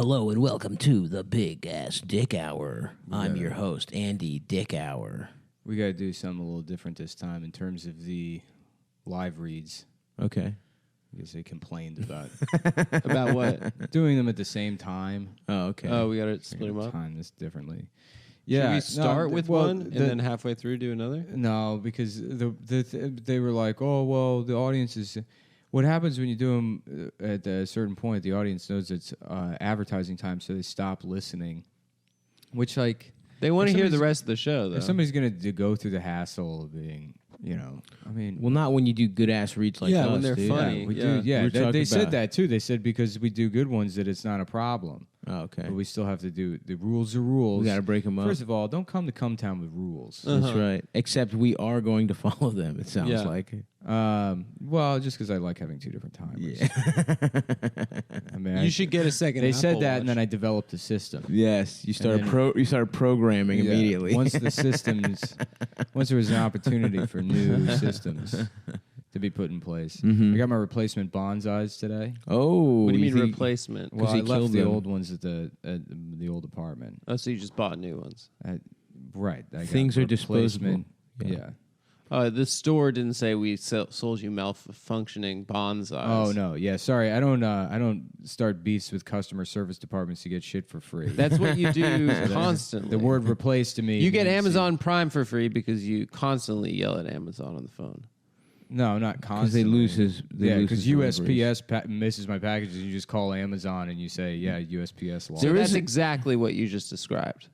Hello and welcome to the Big Ass Dick Hour. I'm your host, Andy Dick Hour. We got to do something a little different this time in terms of the live reads. Okay. I guess they complained about About what? doing them at the same time. Oh, okay. Oh, we got to split them up. Time this differently. Should we start with one and the- then halfway through do another? No, because they were like, oh well, the audience is. What happens when you do them at a certain point? The audience knows it's advertising time, so they stop listening. Which, like, They want to if hear the somebody's- rest of the show, though. if somebody's going to go through the hassle of being, I mean, Well, not when you do good ass reads like Yeah, us, when they're dude. funny. yeah, we Yeah. do. Yeah, We're talking they said about- that too. They said because we do good ones that it's not a problem. Oh, okay. But we still have to do the rules are rules. We got to break them up. First of all, don't come to Cum Town with rules. That's right. Except we are going to follow them, it sounds Yeah. like. Well, just because I like having two different timers. Yeah. I mean, you should get a second. They said Apple that, Watch. and then I developed a system. Yes. You started then- you started programming Yeah. immediately. Once the systems, once there was an opportunity for new systems to be put in place. Mhm. I got my replacement bonsais today. Oh. What do you mean think- replacement? Well, he I left killed the them. old ones at the old apartment. Oh, so you just bought new ones. Right. I got Things are replacement- disposable. Yeah. The store didn't say we sold you malfunctioning bonsais. Oh no. Yeah. Sorry. I don't start beefs with customer service departments to get shit for free. That's what you do constantly. The word "replace" to me. You get means- Amazon Prime for free because you constantly yell at Amazon on the phone. No, not Because constantly. they lose his. Yeah, because deliveries. USPS misses my packages. And you just call Amazon and you say, "Yeah, USPS lost." So There that's is a- exactly what you just described.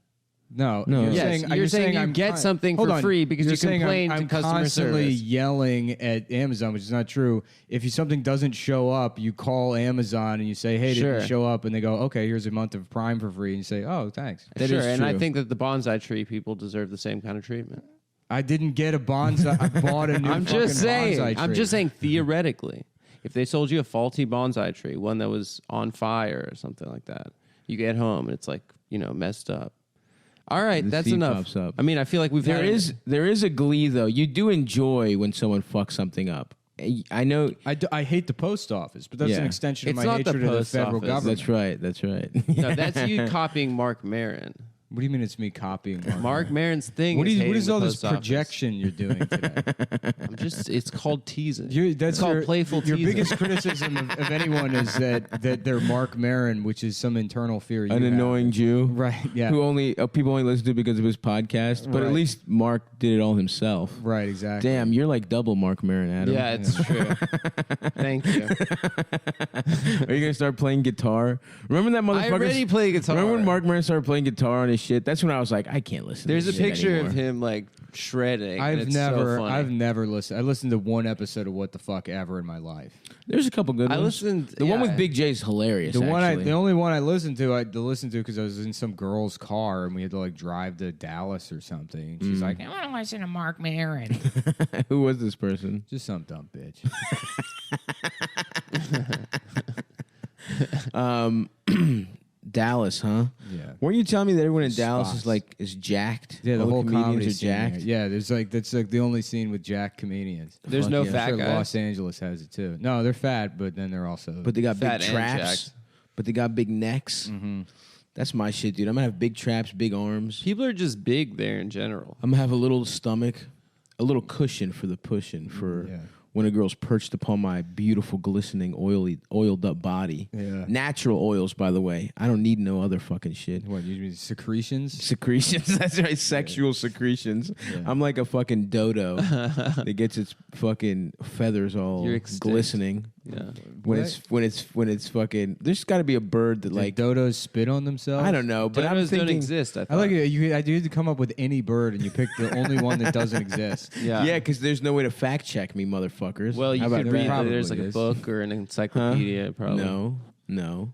No, No. You're Yes, saying, you're saying you I'm get something for free because You're you saying complain I'm to customer constantly service. yelling at Amazon, which is not true. If something doesn't show up, you call Amazon and you say, "Hey, Sure. didn't show up," and they go, "Okay, here's a month of Prime for free," and you say, "Oh, thanks." That sure, is and I true. think that the bonsai tree people deserve the same kind of treatment. I didn't get a bonsai. I bought a new. I'm just fucking saying. bonsai I'm tree. just saying theoretically, if they sold you a faulty bonsai tree, one that was on fire or something like that, you get home and it's like messed up. All right, The that's seed enough. pops up. I mean, I feel like There is a glee though. You do enjoy when someone fucks something up. I know. I hate the post office, but that's Yeah. an extension of It's my not the hatred of the post federal office. government. That's right. That's right. No, that's you copying Mark Maron. What do you mean it's me copying Mark Maron's thing. What is is hating all the this post office. projection you're doing today? It's called teasing. That's it's called playful Your teasing. biggest criticism of anyone is that they're Mark Maron, which is some internal fear. An annoying Jew, right? Yeah, who only people only listen to because of his podcast. But at Right. least Mark did it all himself. right, exactly. Damn, you're like double Mark Maron, Adam. Yeah, it's true. Thank you. Are you gonna start playing guitar? Remember that motherfucker? I already play guitar. Remember when Mark Maron started playing guitar on his shit? That's when I was like, I can't listen. There's to a this shit picture anymore. of him like shredding. and I've it's so funny. never listened. I listened to one episode of What the Fuck ever in my life. There's a couple good I ones. listened. The one yeah. with Big J is hilarious. The only one I listened to, because I was in some girl's car and we had to like drive to Dallas or something. And she's like, I want to listen to Mark Maron. Who was this person? just some dumb bitch. Dallas, huh? Yeah. Weren't you telling me that everyone in Dallas Spots. is jacked? Yeah, the All whole comedians comedy are scene jacked. there. Yeah, that's like the only scene with jacked comedians. There's Fuck no yeah. I'm fat sure guys. Los Angeles has it too. No, they're fat, but then they're also. But they got Fat big and traps. jacked. But they got big necks. Mm-hmm. That's my shit, dude. I'm gonna have big traps, big arms. People are just big there in general. I'm gonna have a little stomach, a little cushion for the pushing for Yeah. when a girl's perched upon my beautiful, glistening, oiled up body. Yeah. Natural oils, by the way. I don't need no other fucking shit. What, you mean secretions? Secretions. That's right. Sexual secretions. Yeah. I'm like a fucking dodo that gets its fucking feathers all You're extinct. glistening. Yeah. When What? it's fucking. There's got to be a bird that Like like dodos spit on themselves? I don't know, but I'm Dodos don't thinking. exist. I I thought. like it. You had to come up with any bird, and you picked the only one that doesn't exist. Yeah. Yeah, because there's no way to fact check me, motherfuckers. Well, you How about could there read. that? probably There's like a is. book or an encyclopedia. Probably. No,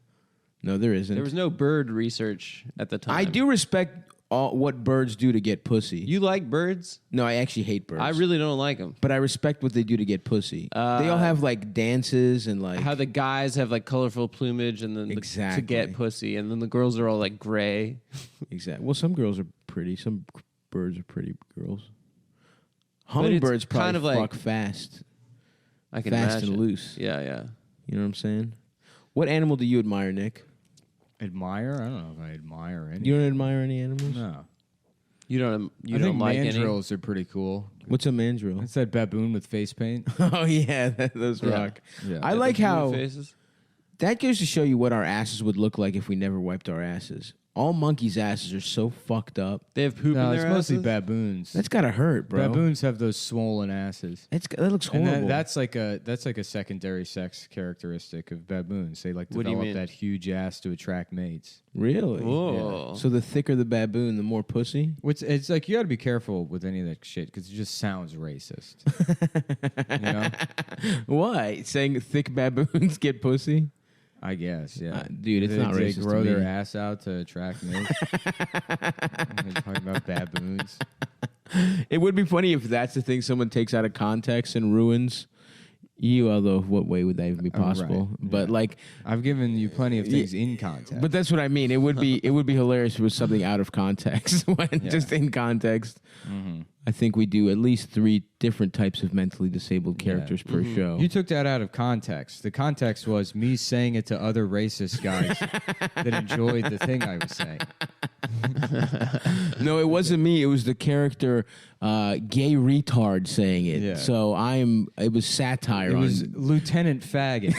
there isn't. There was no bird research at the time. I do respect what birds do to get pussy. You like birds? No, I actually hate birds. I really don't like them. but I respect what they do to get pussy. They all have like dances and like. How the guys have like colorful plumage and then to Exactly. get pussy, and then the girls are all like gray. Exactly. Well, some girls are pretty. Some birds are pretty girls. Hummingbirds probably kind of like- fuck fast. I can Fast imagine. and loose. Yeah, yeah. You know what I'm saying? What animal do you admire, Nick? Admire? I don't know if I admire any. You don't admire any animals? No. You don't think like any? mandrills are pretty cool. What's a mandrill? It's that baboon with face paint. Oh yeah, those Yeah. rock. Yeah. I like The blue how faces. that goes to show you what our asses would look like if we never wiped our asses. All monkeys' asses are so fucked up. They have poop No, in it's their mostly asses? baboons. That's gotta hurt, bro. Baboons have those swollen asses. That looks And horrible. that's like a secondary sex characteristic of baboons. They like What do you develop mean? that huge ass to attract mates. really. Whoa. So the thicker the baboon, the more pussy. It's like you got to be careful with any of that shit because it just sounds racist. You know? Why? Saying thick baboons get pussy? I guess, yeah. Dude, it's not They racist to grow their me. ass out to attract mates. We're talking about baboons. It would be funny if that's the thing someone takes out of context and ruins you. Although, what way would that even be possible? right. But Yeah. like, I've given you plenty of things in context. but that's what I mean. It would be hilarious if it was something out of context. When Yeah. just in context, Mm-hmm. I think we do at least 3 different types of mentally disabled characters per show. You took that out of context. The context was me saying it to other racist guys that enjoyed the thing I was saying. No, it wasn't me. It was the character, gay retard, saying it. Yeah. So it was satire. It on was Lieutenant Faggot.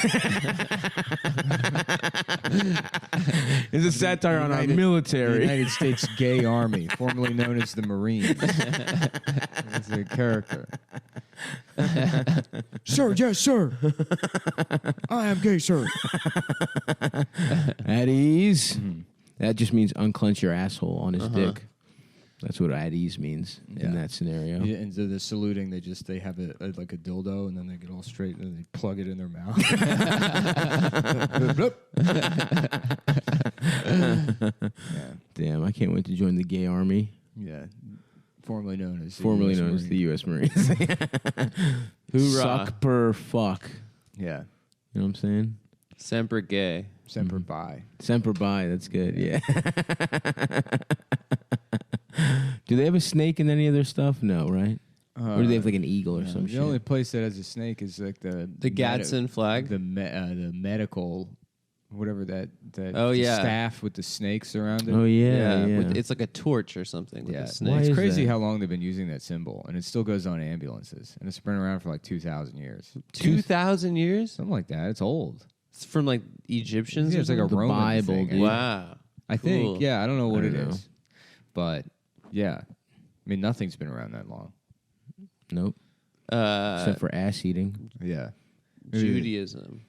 It's a satire on our The military. United States Gay Army, formerly known as the Marines. That's a character. Sir, yes, sir. I am gay, sir. At ease. That just means unclench your asshole on his dick. That's what at ease means in Yeah. that scenario. Yeah, and so the saluting, they have like a dildo, and then they get all straight, and they plug it in their mouth. Yeah. Damn, I can't wait to join the gay army, Yeah. Formerly known as the U.S. Marines. Hoorah. Suck per fuck. Yeah. You know what I'm saying? Semper gay. Semper Fi. Semper Bi, that's good. Yeah. Do they have a snake in any of their stuff? No, right? Or do they have like an eagle or some the shit? only place that has a snake is like the Gadsden flag? the medical, whatever that Oh, the yeah. staff with the snakes around it. Oh yeah, yeah. It's like a torch or something with Yeah, a Well, snake. Why it's is crazy that? how long they've been using that symbol, and it still goes on ambulances, and it's been around for like 2,000 years, 2,000 years? something like that. It's old. It's from like Egyptians Yeah, or it's like a something? Roman Bible, thing. dude. Wow. I think. Cool. Yeah, I don't know what I it don't is, but yeah, I mean nothing's been around that long. Nope. Except for ass eating. Yeah, Judaism.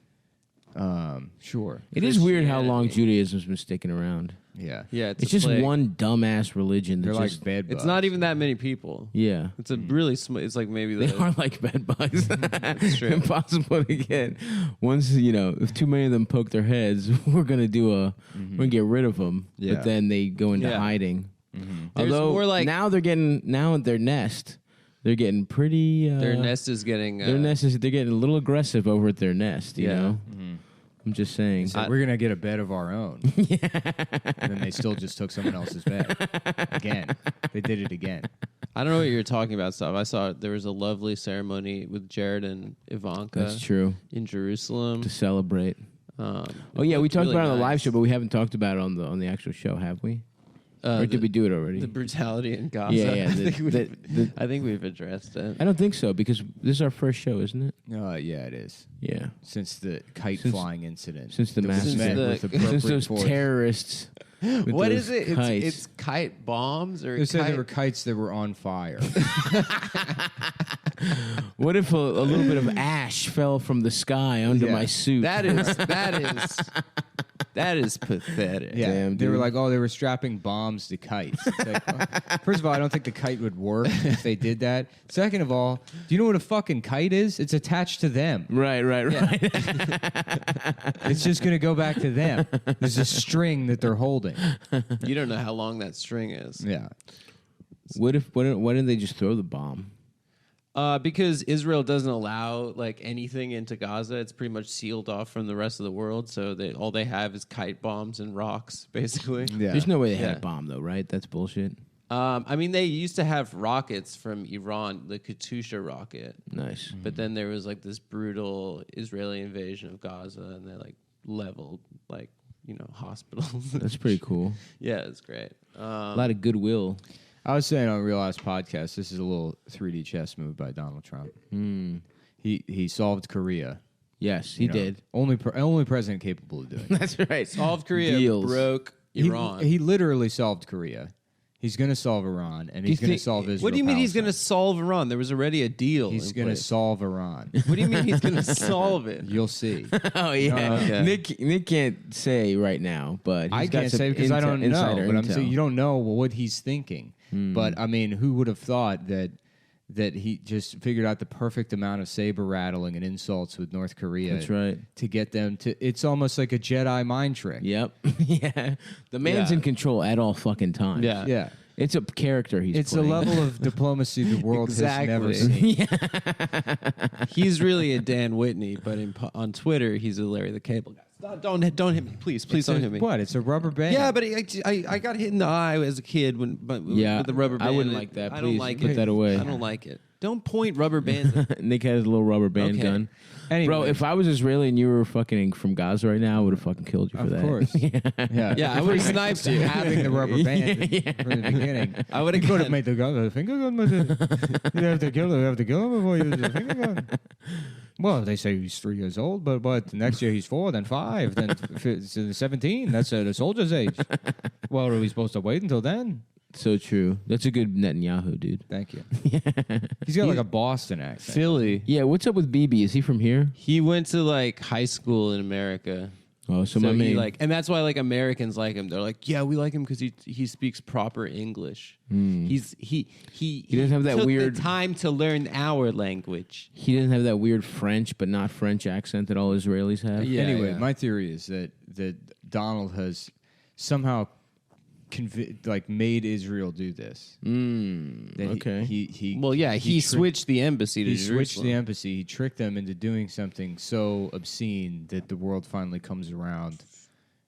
Sure. It is weird how Christianity. long Judaism's been sticking around. Yeah, Yeah, it's It's a just plague. one dumbass religion that they're like just bed bugs. It's not even that many people. yeah. It's a really it's like maybe They the are like bed bugs. It's true. Impossible to get. Once if too many of them poke their heads, we're gonna we're gonna get rid of them. Yeah. But then they go into Yeah. hiding. There's Although more like- now their nest, they're getting pretty. their nest is getting Their nest is they're getting a little aggressive over at their nest. You Yeah. know. I'm just saying. So we're gonna get a bed of our own. And then they still just took someone else's bed. Again. They did it again. I don't know what you're talking about, stuff. I saw there was a lovely ceremony with Jared and Ivanka That's true. in Jerusalem. To celebrate. Oh Yeah, we talked about it on the live show, but we haven't talked about it on the actual show, have we? Or did we do it already? The brutality in Gaza. Yeah, I think we've addressed it. I don't think so because this is our first show, isn't it? Yeah, it is. Yeah. Since the kite Since- flying incident. Since the that was massacre. met the- with Since appropriate Since those force. terrorists. with What those is it? kites. It's kite bombs or They said kite? they were kites that were on fire. What if a little bit of ash fell from the sky under Yeah. my suit? That is pathetic. Yeah, Damn, they were dude. like, oh, they were strapping bombs to kites. It's like, well, first of all, I don't think the kite would work if they did that. Second of all, do you know what a fucking kite is? It's attached to them. Right. It's just going to go back to them. There's a string that they're holding. You don't know how long that string is. Yeah. Why didn't they just throw the bomb? Because Israel doesn't allow like anything into Gaza. It's pretty much sealed off from the rest of the world. So all they have is kite bombs and rocks, basically. Yeah. There's no way they had Yeah. a bomb, though, right? That's bullshit. I mean, they used to have rockets from Iran, the Katyusha rocket. Nice. But then there was like this brutal Israeli invasion of Gaza, and they like leveled like hospitals. That's pretty cool. Yeah, it's great. A lot of goodwill. I was saying on Real Ass Podcast, this is a little 3D chess move by Donald Trump. He solved Korea. Yes, he You know, did. Only president capable of doing it. That's right. Solved Korea, Deals. broke Iran. He literally solved Korea. He's going to solve Iran, and he's going to solve Israel. What do you mean he's going to Palestine. solve Iran? There was already a deal. He's going to solve Iran. What do you mean he's going to solve it? You'll see. Oh yeah, okay. Nick can't say right now, but I he's got can't some say because I don't know. insider But I'm intel. saying you don't know what he's thinking. But I mean, who would have thought that he just figured out the perfect amount of saber rattling and insults with North Korea? That's right. To get them to, it's almost like a Jedi mind trick. Yep. Yeah. The man's Yeah. in control at all fucking times. Yeah. Yeah. It's a character he's It's playing. a level of diplomacy the world Exactly. has never seen. He's really a Dan Whitney, but on Twitter, he's a Larry the Cable Guy. Don't hit me, please don't hit me. What? It's a rubber band. Yeah, but I got hit in the eye as a kid Yeah, with the rubber band. I wouldn't like that. I don't Please like put it. that away. I don't like it. Don't point rubber bands. At Nick has a little rubber band Okay. gun. Anyway. Bro, if I was Israeli and you were fucking from Gaza right now, I would have fucking killed you for Of that. course. yeah, I would have sniped you. Having the rubber band from the beginning. I would have could have made the finger gun. You have to kill him. You have to kill him before you use the finger gun. Well, they say he's 3 years old, but next year he's 4, then 5, then 17. That's the soldier's age. Well, are we supposed to wait until then? So true. That's a good Netanyahu, dude. Thank you. He's got like a Boston accent. Philly. Yeah, what's up with BB? Is he from here? He went to like high school in America. Oh, so So my he man. like, and that's why like Americans like him. They're like, yeah, we like him because he speaks proper English. He doesn't have that took weird- the time to learn our language. he doesn't have that weird French but not French accent that all Israelis have. Yeah. Anyway, my theory is that Donald has somehow made Israel do this. That okay. He Well, yeah, he switched the embassy to He switched Jerusalem. the embassy. He tricked them into doing something so obscene that the world finally comes around.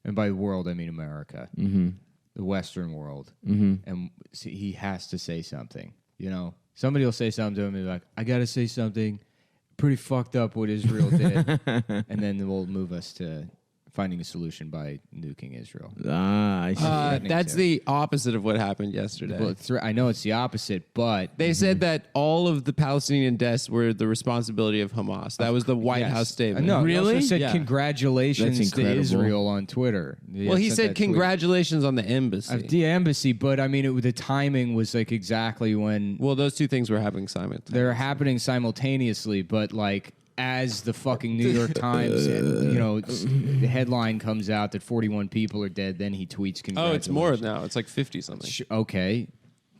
And by the world, I mean America, the Western world. And he has to say something. You know, somebody will say something to him and be like, "I got to say something pretty fucked up what Israel did," and then it will move us to finding a solution by nuking Israel. I see. That's the opposite of what happened yesterday. Well, I know it's the opposite, but They said that all of the Palestinian deaths were the responsibility of Hamas. That was the White Yes. House statement. No, he also Really? said Yeah. congratulations That's to incredible. Israel on Twitter. Well, he said that tweet. congratulations on the embassy. Of the embassy, but I mean, the timing was like exactly when Well, those two things were happening simultaneously. they're happening simultaneously, but like as the fucking New York Times, the headline comes out that 41 people are dead, then he tweets congratulations. Oh, it's more now. It's like 50 something. Okay,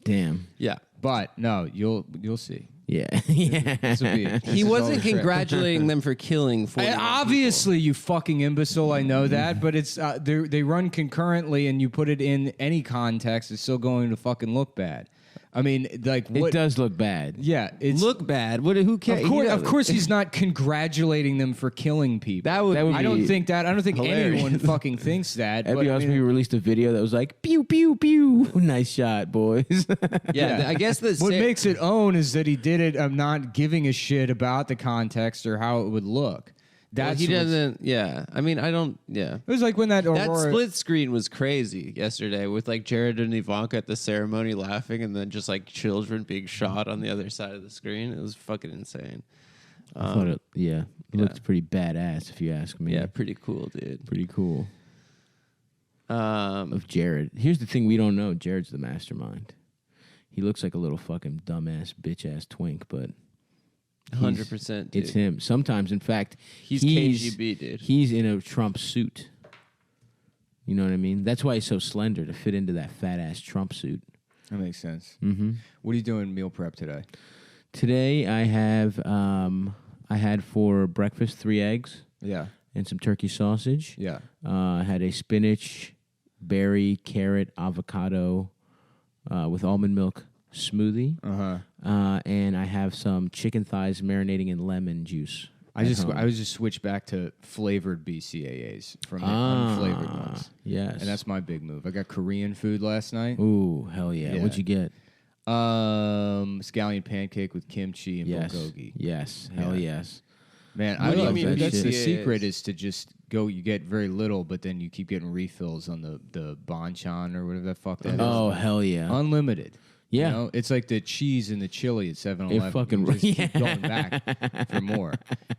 Damn. Yeah. but no, you'll see. Yeah. Yeah. This will be- this He is all wasn't the trick. congratulating them for killing 40 Obviously, you fucking imbecile. I know that, but it's they run concurrently, and you put it in any context, it's still going to fucking look bad. I mean, like what? It does look bad. Yeah, it's Look bad. Who cares? Of course, he's not congratulating them for killing people. That would I don't be think that. I don't think hilarious. anyone fucking thinks that. That'd but, be I awesome mean, if we released a video that was like, pew, pew, pew. Nice shot, boys. Yeah, I guess the what makes it own is that he did it. I'm not giving a shit about the context or how it would look. That's he what's- doesn't. Yeah, I mean, I don't. Yeah, It was like when that that Aurora. split screen was crazy yesterday with like Jared and Ivanka at the ceremony laughing, and then just like children being shot on the other side of the screen. It was fucking insane. I thought it looked pretty badass, if you ask me. Yeah, pretty cool, dude. Pretty cool. Of Jared. Here's the thing we don't know. Jared's the mastermind. He looks like a little fucking dumbass, bitch-ass twink, but 100%. it's him. Sometimes, in fact, He's KGB, dude. He's in a Trump suit. You know what I mean? That's why he's so slender, to fit into that fat-ass Trump suit. That makes sense. Mm-hmm. What are you doing meal prep today? Today, I have, I had for breakfast 3 eggs Yeah, and some turkey sausage. yeah. I had a spinach, berry, carrot, avocado with almond milk smoothie. And I have some chicken thighs marinating in lemon juice. I was just switched back to flavored BCAAs from the unflavored ones. Yes. And that's my big move. I got Korean food last night. Ooh, hell yeah. Yeah. What'd you get? Scallion pancake with kimchi and Yes. bulgogi. Yes. Hell Yeah. yes. Man, What I do you love mean that. That's the BCAAs? secret is to just you get very little, but then you keep getting refills on the banchan or whatever the fuck that is. Oh, hell yeah. Unlimited. Yeah. You know? It's like the cheese and the chili at 7-Eleven. It fucking You just keep going back for more.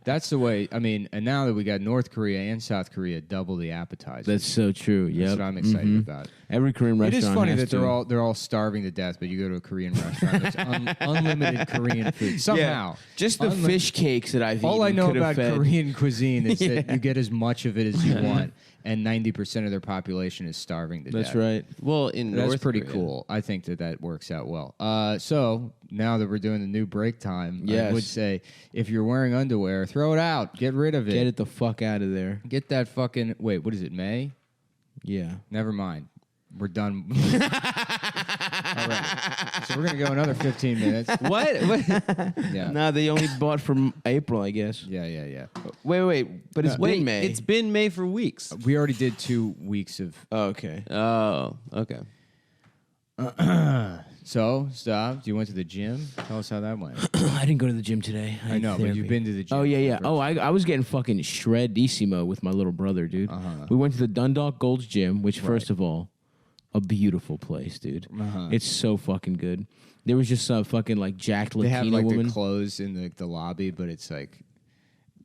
That's the way. I mean, and now that we got North Korea and South Korea, double the appetizers. That's so true. Yeah, That's what I'm excited about. Every Korean It restaurant. is funny has that they're all starving to death, but you go to a Korean restaurant, it's unlimited Korean food somehow. Just the fish cakes that I've All I eaten know could have about fed. Korean cuisine is that you get as much of it as you want, and 90% of their population is starving to death. That's right. Well, in That's North pretty Korea. cool. I think that works out well. So now that we're doing the new break time, I would say if you're wearing underwear, throw it out. Get rid of it. Get it the fuck out of there. Get that fucking... Wait, what is it, May? Yeah. Never mind. We're done. All right. So we're going to go another 15 minutes. What? Yeah. No, they only bought from April, I guess. Yeah. Wait. But it's been May. It's been May for weeks. We already did 2 weeks of... Oh, okay. Oh, okay. So, stop. You went to the gym? Tell us how that went. I didn't go to the gym today. I had know, but therapy. you've been to the gym. Oh, yeah. Oh, I was getting fucking shred-dissimo with my little brother, dude. We went to the Dundalk Gold's Gym, which, first of all, a beautiful place, dude. It's so fucking good. There was just some fucking, like, jacked They have, Latina like, woman. the clothes in the lobby, but it's, like,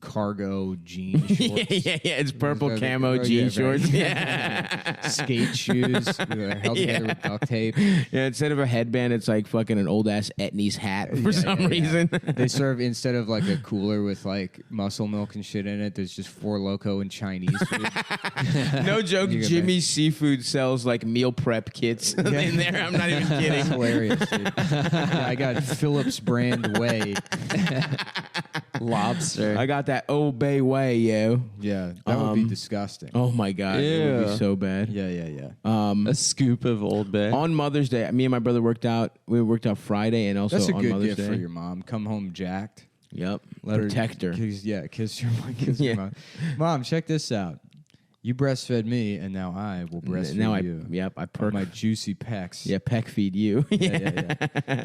cargo jean shorts. yeah. It's purple Those are camo the- jean yeah, shorts. right. Yeah. Skate shoes held together with duct tape. Yeah, instead of a headband, it's like fucking an old ass Etnies hat for some reason. They serve, instead of like a cooler with like muscle milk and shit in it, there's just Four Loko and Chinese food. No joke, You get Jimmy's Seafood sells like meal prep kits in there. I'm not even It's kidding. hilarious, dude. Yeah, I got Phillips brand whey. Lobster. I got that Old Bay way, yo. Yeah, that would be disgusting. Oh my god, it would be Ew. so bad. Yeah. A scoop of Old Bay. On Mother's Day, me and my brother worked out. We worked out Friday and also That's a on good Mother's gift Day. for your mom. Come home jacked. Yep. Let Protect her. Kiss your mom. Mom, check this out. You breastfed me, and now I will breastfeed Now you. I Of perk. my juicy pecs. Yeah, peck feed you. Yeah.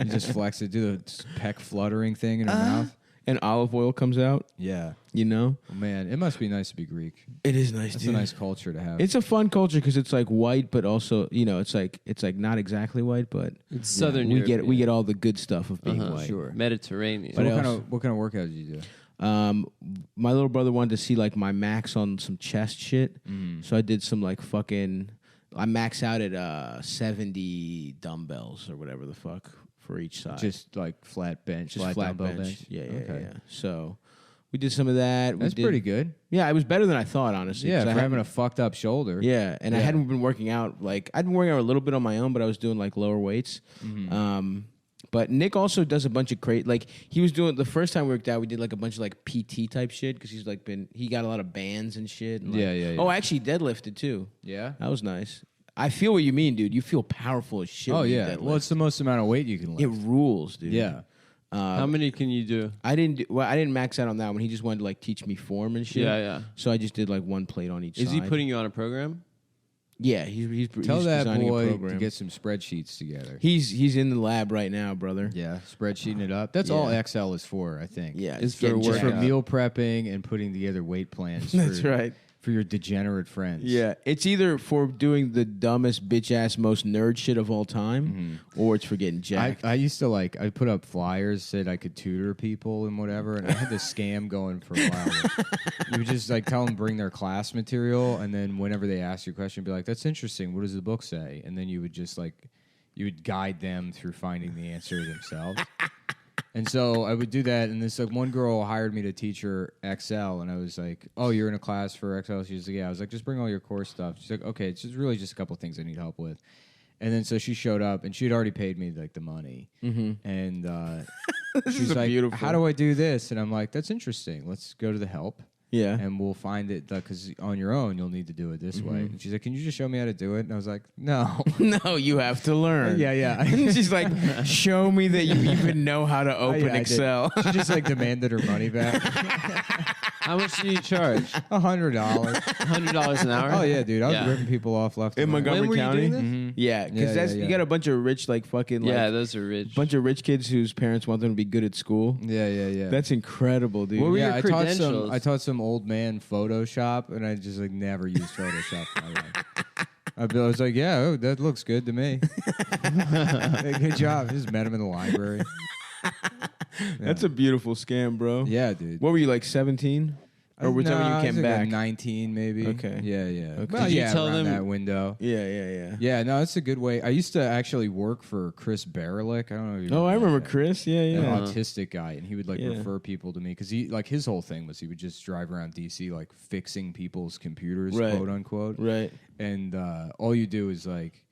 You just flex it, do the peck fluttering thing in her mouth. And olive oil comes out. Yeah. You know, Oh, man, it must be nice to be Greek. it is nice. It's dude. a nice culture to have. It's a fun culture because it's like white, but also it's like not exactly white, but It's Southern we Europe. get we get all the good stuff of being white. Sure. Mediterranean. So What what kind of workout did you do? My little brother wanted to see like my max on some chest shit, so I did some like fucking. I max out at 70 dumbbells or whatever the fuck for each side. Just like flat bench, Just flat dumbbell bench. Yeah. Okay. So we did some of that. That's pretty good. Yeah, it was better than I thought, honestly. Yeah, 'cause I for having hadn't- a fucked up shoulder. Yeah, and I Yeah. hadn't been working out. Like I'd been working out a little bit on my own, but I was doing like lower weights. But Nick also does a bunch of like he was doing the first time we worked out. We did like a bunch of like PT type shit because he got a lot of bands and shit. And, like, Yeah. Oh, I actually deadlifted too. Yeah? That was nice. I feel what you mean, dude. You feel powerful as shit. Oh, when you yeah. deadlift. Well, it's the most amount of weight you can lift. it rules, dude. Yeah. How many can you do? I didn't max out on that one. He just wanted to like teach me form and shit. Yeah. So I just did like one plate on each Is side. he putting you on a program? Yeah, he's Tell that designing a boy program. to get some spreadsheets together. He's in the lab right now, brother. Yeah, spreadsheeting it up. That's all Excel is for, I think. Yeah, It's it's getting for Just for jacked. meal prepping and putting together weight plans. That's for, right. For your degenerate friends. Yeah, it's either for doing the dumbest bitch ass most nerd shit of all time, or it's for getting jacked. I used to I put up flyers, said I could tutor people and whatever, and I had this scam going for a while. You would just like tell them bring their class material, and then whenever they ask you a question, be like, "That's interesting. What does the book say?" And then you would just you would guide them through finding the answer themselves. And so I would do that, and this one girl hired me to teach her Excel, and I was like, "Oh, you're in a class for Excel?" She was like, "Yeah." I was like, "Just bring all your core stuff." She's like, "Okay, it's just really just a couple of things I need help with." And then so she showed up, and she had already paid me the money, and she's like, beautiful. "How do I do this?" And I'm like, "That's interesting. Let's go to the help." yeah, And we'll find it because on your own you'll need to do it this way. And she's like, "Can you just show me how to do it?" And I was like, "No." no, you have to learn. Yeah. She's like, show me that you even know how to open I did. Excel. She just demanded her money back. How much do you charge? $100. $100 an hour? Oh yeah, dude. I was Yeah. ripping people off left In and right. Montgomery When were you County. doing this? Mhm. Yeah, because Yeah, that's yeah, you yeah. got a bunch of rich like fucking like Yeah, those are rich. bunch of rich kids whose parents want them to be good at school. Yeah. That's incredible, dude. What were your I credentials? taught some old man Photoshop, and I just like never used Photoshop in my life. I was like, yeah, oh, that looks good to me. Hey, good job. Just met him in the library. That's a beautiful scam, bro. Yeah, dude. What were you like 17? Or was that when I you was came like back? 19 maybe. Okay. Yeah. Okay. Well, Did you yeah, tell around them- that window. Yeah. Yeah, no, it's a good way. I used to actually work for Chris Barelick. I don't know if you Oh, I that remember guy. Chris. Yeah. An Uh-huh. autistic guy, and he would like Yeah. refer people to me because he like his whole thing was he would just drive around DC like fixing people's computers, Right. quote unquote. Right. And all you do is like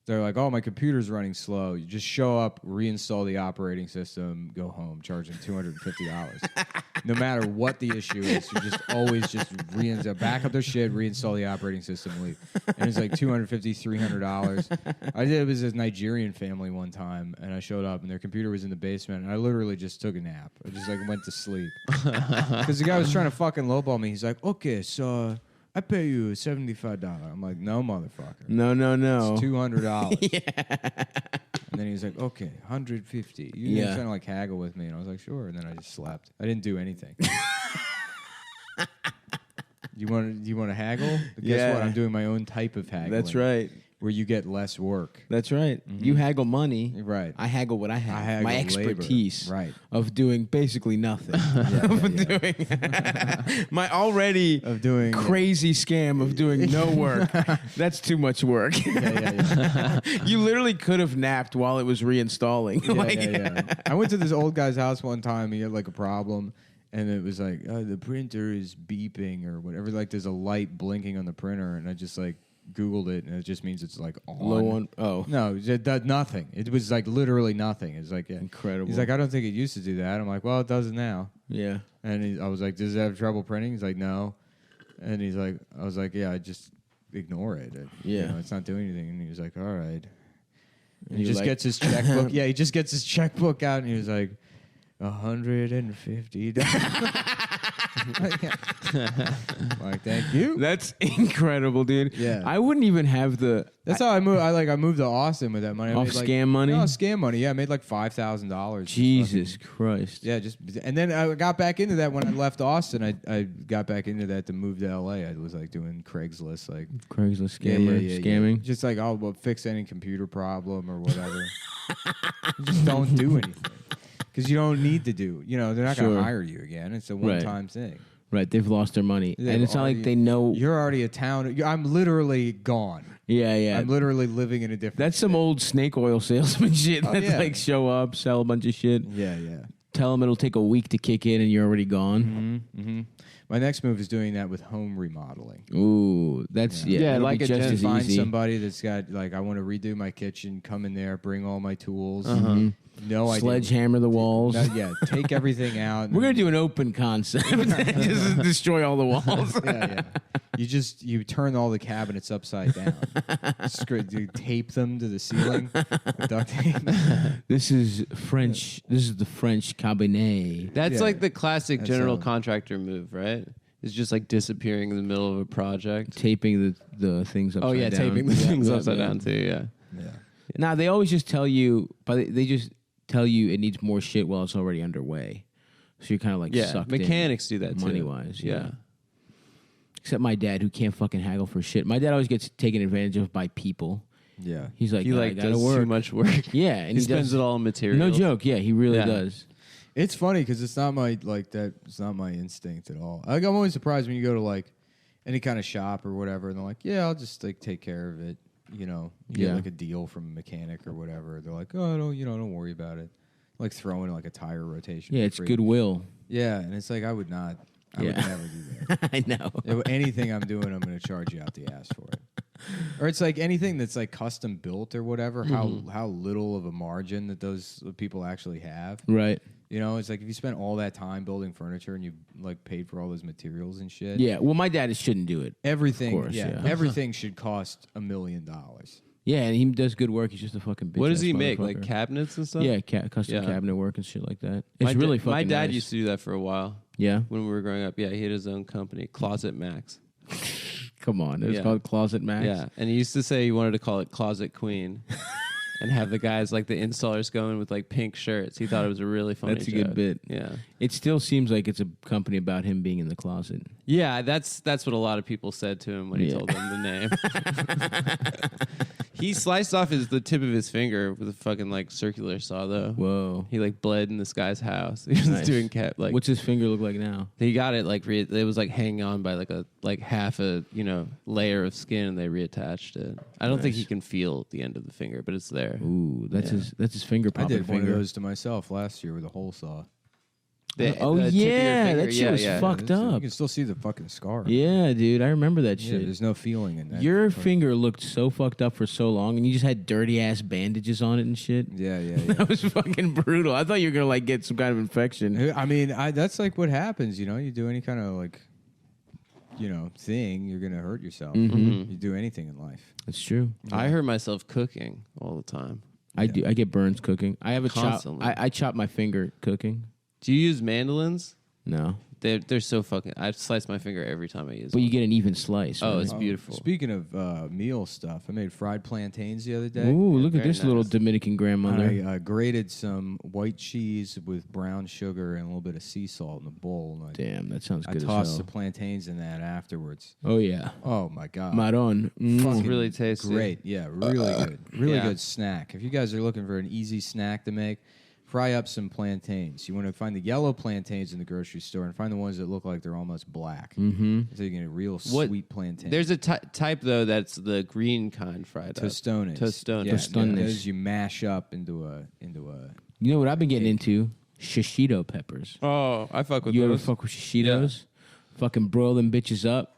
they're like, oh, my computer's running slow. You just show up, reinstall the operating system, go home, charge them $250. No matter what the issue is, you just always just reinstall, back up their shit, reinstall the operating system, leave. And it's like $250, $300. I did it was a Nigerian family one time, and I showed up, and their computer was in the basement, and I literally just took a nap. I just like went to sleep because the guy was trying to fucking lowball me. He's like, okay, so I pay you $75. I'm like, no, motherfucker. No. It's $200. And then he was like, okay, $150. You Yeah. trying to like haggle with me, and I was like, sure. And then I just slept. I didn't do anything. You want to haggle? Guess Yeah. what? I'm doing my own type of haggling. That's right. Where you get less work. That's right. You haggle money. Right. I haggle what I have. I haggle My labor. expertise Right. of doing basically nothing. Yeah. My already Of doing crazy scam of doing no work. That's too much work. Yeah. You literally could have napped while it was reinstalling. Yeah. I went to this old guy's house one time. He had like a problem, and it was like the printer is beeping or whatever. Like there's a light blinking on the printer, and I just like Googled it, and it just means it's like on. Low on. Oh, No, it did nothing. It was like literally nothing. It's like incredible. He's like, I don't think it used to do that. I'm like, well, it does now. Yeah. And I was like, does it have trouble printing? He's like, no. And he's like, I was like, yeah, I just ignore it. Yeah. It's not doing anything. And he was like, all right. And he you're just like- gets his checkbook. Yeah, he just gets his checkbook out, and he was like, $150. Like, thank you. That's incredible, dude. Yeah. I wouldn't even have the That's how I moved. I moved to Austin with that money. I off made, like, scam money. No, scam money. Yeah, I made like $5,000. Jesus Christ. Yeah, and then I got back into that when I left Austin. I got back into that to move to LA. I was like doing Craigslist, like Craigslist yeah, scamming. just like well, fix any computer problem or whatever. You just don't do anything because you don't need to do. You know, they're not going Sure. to hire you again. It's a one-time thing. Right, they've lost their money, They've and it's not like already- they know. You're already a town. I'm literally gone. Yeah. I'm literally living in a different. That's some old snake oil salesman shit. Oh, That's yeah. like show up, sell a bunch of shit, Yeah. tell them it'll take a week to kick in, and you're already gone. Mm-hmm. My next move is doing that with home remodeling. Ooh, that's Yeah, it'll like be a just gen- as Find easy. somebody that's got like I want to redo my kitchen. Come in there, bring all my tools. Mhm. No idea. Sledgehammer the walls. Yeah, take everything out. We're gonna do an open concept. Just destroy all the walls. Yeah. You turn all the cabinets upside down. You tape them to the ceiling. With duct tape. This is French. This is the French cabinet. That's Yeah. like the classic That's, general contractor move, right? It's just like disappearing in the middle of a project. Taping the things upside Oh yeah, down. taping the Yeah, things yeah, upside yeah. down too. Yeah. Yeah. Nah, they always just tell you, but they just tell you it needs more shit while it's already underway. So you're kind of like Yeah, sucked mechanics do that too. money-wise, Yeah. yeah. Except my dad, who can't fucking haggle for shit. My dad always gets taken advantage of by people. Yeah. He's like, He I like gotta does work. too much work. Yeah, and he spends does, it all on material. No joke. Yeah, he really Yeah. does. It's funny because it's not my like that. It's not my instinct at all. Like, I'm always surprised when you go to like any kind of shop or whatever, and they're like, "Yeah, I'll just like take care of it." You know, you get Yeah. like a deal from a mechanic or whatever. They're like, "Oh, don't worry about it." Like throwing like a tire rotation. Yeah, for it's free. goodwill. Yeah, and it's like I would not. I would Yeah. never do that. I know. If anything I'm doing, I'm going to charge you out the ass for it. Or it's like anything that's like custom built or whatever. How little of a margin that those people actually have. Right. You know, it's like if you spent all that time building furniture and you like paid for all those materials and shit. Yeah. Well, my dad shouldn't do it. Everything, Of course, yeah. everything should cost $1 million. Yeah, and he does good work. He's just a fucking bitch. What does he ass make? Like motherfucker. cabinets and stuff? Yeah, custom Yeah. cabinet work and shit like that. My It's really da- fucking My dad nice. used to do that for a while. Yeah. when we were growing up. Yeah, he had his own company, Closet Max. Come on. It was Yeah. called Closet Max. Yeah, and he used to say he wanted to call it Closet Queen. And have the guys like the installers go in with like pink shirts. He thought it was a really funny That's a joke. good bit. Yeah. It still seems like it's a company about him being in the closet. Yeah, that's what a lot of people said to him when he Yeah. told them the name. He sliced off the tip of his finger with a fucking like circular saw though. Whoa. He like bled in this guy's house. He was Nice. doing like What's his finger look like now? he got it like it was like hanging on by like half a layer of skin and they reattached it. I don't think Nice. he can feel the end of the finger, but it's there. Ooh, that's Yeah. his finger I popping did one finger. of those to myself last year with a hole saw. Oh, The tip of your yeah, finger, that shit was yeah. fucked You up. can still see the fucking scar. Yeah, dude, I remember that Yeah, shit. there's no feeling in that. Your Fuck- finger looked so fucked up for so long, and you just had dirty ass bandages on it and shit. Yeah. That was fucking brutal. I thought you were gonna like get some kind of infection. I mean, that's like what happens. You do any kind of like, thing, you're gonna hurt yourself. Mhm. You do anything in life. That's true. I hurt myself cooking all the time. I do. I get burns cooking. I have a chop. Constantly. I chop my finger cooking. Do you use mandolins? No, They're so fucking. I slice my finger every time I use but one. you get an even slice. Oh, right? it's beautiful. Speaking of meal stuff, I made fried plantains the other day. Ooh, look at very this little nice. Dominican grandmother. I grated some white cheese with brown sugar and a little bit of sea salt in a bowl. And Damn, that sounds I good as tossed hell. the plantains in that afterwards. Oh yeah, Oh my god. Maron. Fucking really tasty. Great. Yeah, really good. Really Yeah. good snack. If you guys are looking for an easy snack to make, fry up some plantains. You want to find the yellow plantains in the grocery store and find the ones that look like they're almost black. Mm-hmm. So you get a real What- sweet plantain. There's a type though that's the green kind fried up. tostones. Tostones. Yeah, Tostones. those you mash up into a. You know what I've been getting into? Shishito peppers. Oh, I fuck with You ever those. fuck with shishitos? Fucking broil them bitches up.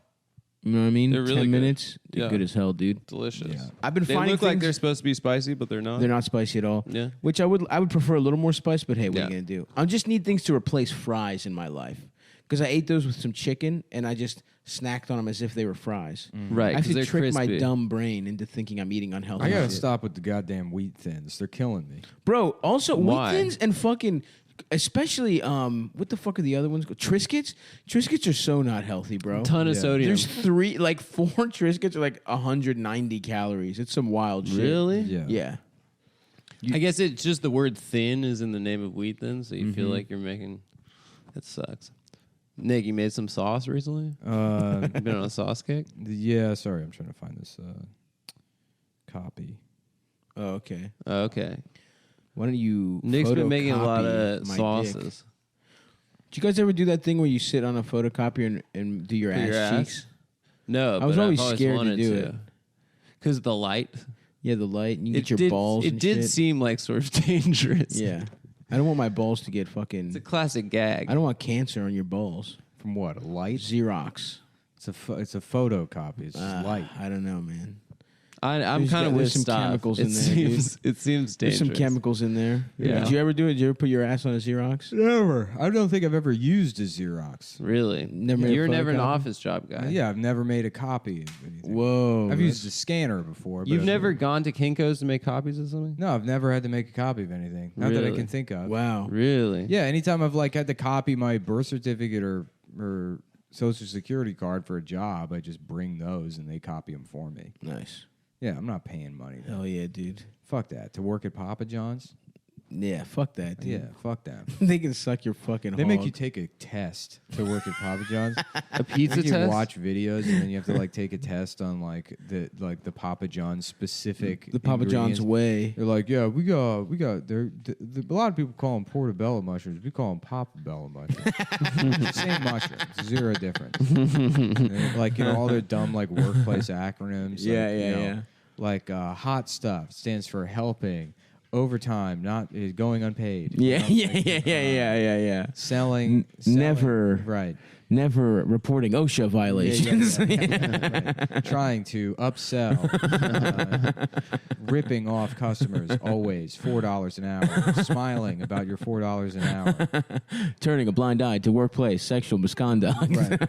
You know what I mean? They're really 10 good. minutes. They're Yeah. good as hell, dude. Delicious. Yeah. I've been They finding look like things- they're supposed to be spicy, but they're not. They're not spicy at all. Yeah. Which I would prefer a little more spice, but hey, what are Yeah. you gonna do? I just need things to replace fries in my life. Because I ate those with some chicken and I just snacked on them as if they were fries. Right. I have 'cause to they're trick my crispy. dumb brain into thinking I'm eating unhealthy. I gotta shit. stop with the goddamn wheat thins. They're killing me. Bro, also Why? wheat thins and fucking especially what the fuck are the other ones? Triscuits? Triscuits are so not healthy, bro. Ton of Yeah. sodium. There's 4 Triscuits are like 190 calories. It's some wild shit. Really? Yeah. Yeah. I guess it's just the word thin is in the name of wheat thin, so you Mm-hmm. feel like you're making. That sucks. Nick, you made some sauce recently? You been on a sauce kick? Yeah. Sorry, I'm trying to find this copy. Oh, okay. Oh, okay. Why don't you Nick's been making a lot photocopy of my sauces. dick? Did you guys ever do that thing where you sit on a photocopier and do your For ass your ass? cheeks? No, I was but always I've always scared to wanted do it. Because the light. Yeah, the light. And you get your did, balls It and did shit. seem like sort of dangerous. Yeah. I don't want my balls to get fucking... It's a classic gag. I don't want cancer on your balls. From what? A light? Xerox. It's a photocopy. It's just light. I don't know, man. I'm There's kind of got- with there's some stuff. chemicals it in there, dude. It seems There's dangerous. some chemicals in there. Yeah. Did you ever do it? Did you ever put your ass on a Xerox? Never. I don't think I've ever used a Xerox. Really? Never made a You're never an photocopy? office job guy. Yeah, I've never made a copy of anything. Whoa. I've used a scanner before. But You've I've never gone to Kinko's to make copies of something? No, I've never had to make a copy of anything. Not that I Really? can think of. Wow. Really? Yeah, anytime I've like had to copy my birth certificate or social security card for a job, I just bring those and they copy them for me. Nice. Yeah, I'm not paying money. Hell yeah, dude. Fuck that. To work at Papa John's? Yeah, fuck that, dude. Yeah, fuck them. They can suck your fucking They make hog. you take a test to work at Papa John's. A pizza You test? watch videos and then you have to like take a test on like the Papa John's specific the Papa John's ingredients. way. They're like, yeah, we got. A lot of people call them portobello mushrooms. We call them Papa-bello mushrooms. It's the same mushroom. It's zero difference. And, like all their dumb like workplace acronyms. Yeah, like, yeah, you know, yeah. Like hot stuff stands for helping, overtime not going unpaid. Yeah, You know, yeah, like, yeah. Selling, never. right. never reporting OSHA violations. Right. Trying to upsell, ripping off customers, always $4 an hour, smiling about your $4 an hour. Turning a blind eye to workplace sexual misconduct. Right.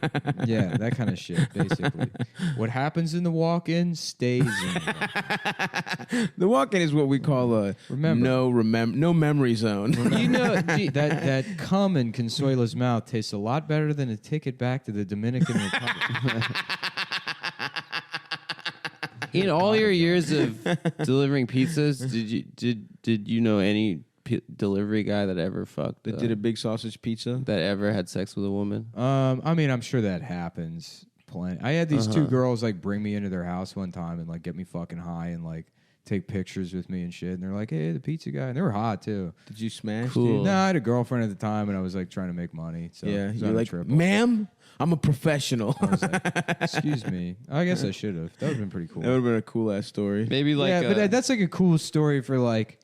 Yeah, that kind of shit, basically. What happens in the walk-in stays in the The walk-in is what we call a no memory zone. You know, gee, that cum in Consuela's mouth tastes a lot better than a ticket back to the Dominican Republic. In all your years of delivering pizzas, did you know any delivery guy that ever fucked That did a big sausage pizza? that ever had sex with a woman? I mean, I'm sure that happens plenty. I had these two girls like bring me into their house one time and like get me fucking high and like take pictures with me and shit. And they're like, "Hey, the pizza guy," and they were hot too. Did you smash? Cool. Dude? No, I had a girlfriend at the time, and I was like trying to make money. So Yeah, it was you're on a like, triple. ma'am, I'm a professional. I was like, excuse me. I guess I should have. That would have been pretty cool. That would have been a cool ass story. Maybe like yeah, but that's like a cool story for like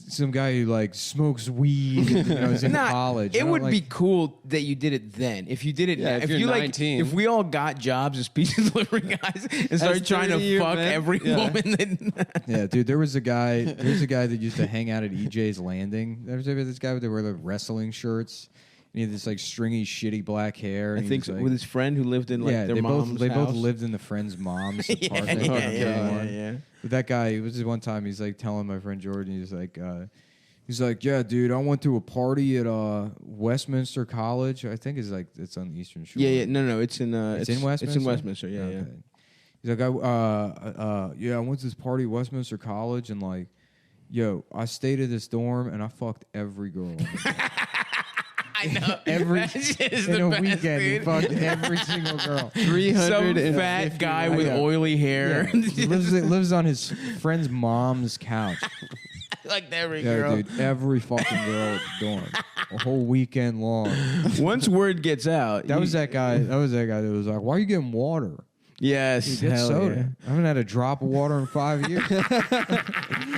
some guy who like smokes weed and is in college. It would be cool that you did it then. If you did it, Yeah, now. if you're you 19. if we all got jobs as pizza delivery guys and started trying to 30-year fuck men? every Yeah. woman, that Yeah, dude. There's a guy that used to hang out at EJ's Landing. There's this guy that wear the wrestling shirts. And he had this like stringy, shitty black hair. I And think he was, with his friend who lived in like yeah, their they mom's both house. lived in the friend's mom's apartment. yeah. But that guy, it was just one time he's like telling my friend Jordan, he's like, yeah, dude, I went to a party at Westminster College. I think it's on the Eastern Shore. Yeah, no, it's in It's in Westminster. It's in Westminster. Yeah, Okay. He's like, I went to this party at Westminster College and like, yo, I stayed at this dorm and I fucked every girl. I know. Every That is in the a best, weekend, he dude. fucked every single girl. 300 Some fat guy with Yeah. oily hair. He lives on his friend's mom's couch. Like every Yeah, girl. dude, every fucking girl at the dorm, a whole weekend long. Once word gets out, That was that guy. That was that guy that was like, "Why are you getting water? Yes, Dude, get hell soda. yeah. I haven't had a drop of water in 5 years."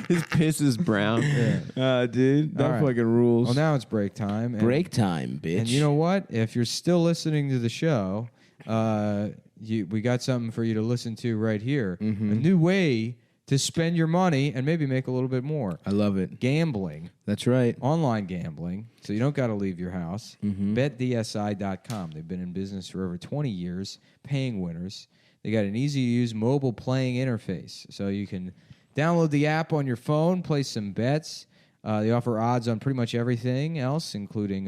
his piss is brown. Dude, that All right. fucking rules. Well, now it's break time. And, Break time, bitch. And you know what? If you're still listening to the show, we got something for you to listen to right here. Mm-hmm. A new way to spend your money and maybe make a little bit more. I love it. Gambling. That's right. Online gambling, so you don't got to leave your house. Mm-hmm. BetDSI.com. They've been in business for over 20 years, paying winners. They got an easy-to-use mobile playing interface, so you can download the app on your phone, place some bets. They offer odds on pretty much everything else, including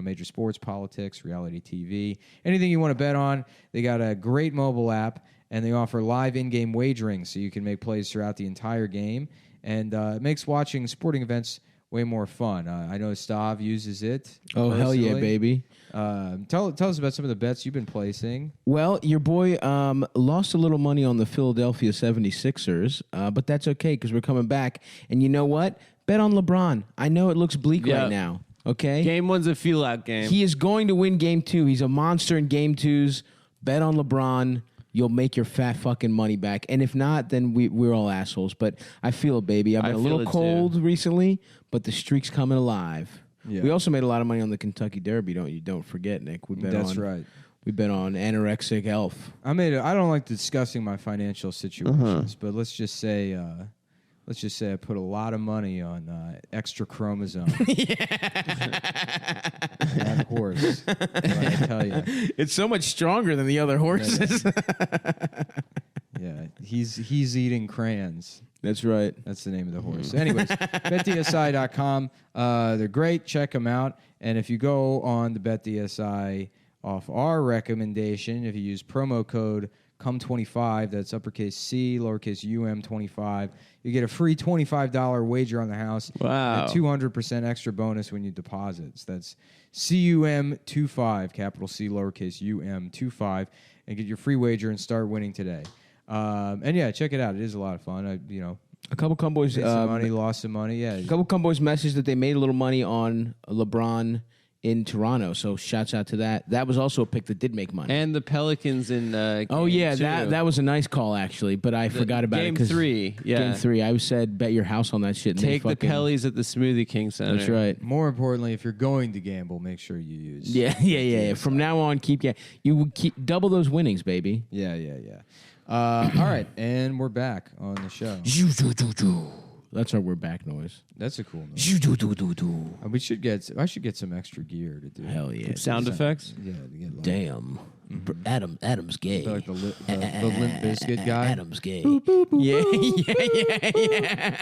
major sports, politics, reality TV, anything you want to bet on. They got a great mobile app, and they offer live in-game wagering, so you can make plays throughout the entire game. And it makes watching sporting events way more fun. I know Stav uses it. Oh, hell yeah, personally. baby. Tell us about some of the bets you've been placing. Well, your boy lost a little money on the Philadelphia 76ers, but that's okay because we're coming back. And you know what? Bet on LeBron. I know it looks bleak Yeah. right now, okay? Game one's a feel-out game. He is going to win game 2. He's a monster in game 2s. Bet on LeBron. You'll make your fat fucking money back. And if not, then we're all assholes. But I feel it, baby. I've been a feel little it, too. cold recently, but the streak's coming alive. Yeah. We also made a lot of money on the Kentucky Derby, don't forget, Nick. We bet That's on, right. We bet on Anorexic Elf. I don't like discussing my financial situations, but let's just say I put a lot of money on extra chromosome. That horse, I tell you, It's so much stronger than the other horses. yeah, he's eating crayons. That's right. That's the name of the horse. Anyways, BetDSI.com. They're great. Check them out. And if you go on the BetDSI off our recommendation, if you use promo code CUM25, that's uppercase C, lowercase UM25, you get a free $25 wager on the house. Wow. And 200% extra bonus when you deposit. So that's CUM25, capital C, lowercase UM25, and get your free wager and start winning today. And yeah, check it out. It is a lot of fun. A couple Cumboys Made some money, lost some money. Yeah. A couple Cumboys messaged that they made a little money on LeBron in Toronto. So shouts out to that. That was also a pick that did make money. And the Pelicans in oh game yeah, 2. that was a nice call actually, but I forgot about game it. 'Cause 3. Yeah. Game 3. I said bet your house on that shit. And Take they the Pellies at the Smoothie King Center. That's right. More importantly, if you're going to gamble, make sure you use. Yeah. From now on, you keep double those winnings, baby. Yeah. All right, and we're back on the show. That's our we're back noise. That's a cool noise. I should get some extra gear to do. Hell yeah. Sound effects? Yeah. To get like, Damn. Adam's gay. like the Limp Bizkit guy. Adam's gay. Yeah.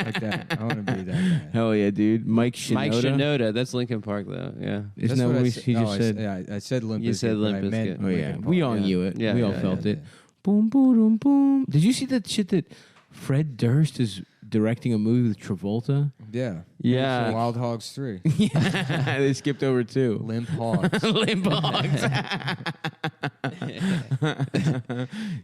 Like that. I want to be that guy. Hell yeah, dude. Mike Shinoda. Mike Shinoda. That's Linkin Park, though. Yeah. Isn't that what he just said? I said Limp Bizkit. You said Limp but I meant Bizkit. Oh, yeah. Linkin We Park. all knew it. Yeah, we all yeah, felt yeah, it. Boom, boom, boom, boom. Did you see that shit that Fred Durst is directing a movie with Travolta? Yeah. Yeah. Wild Hogs 3. They skipped over 2. Limp Hogs. Limp Hogs.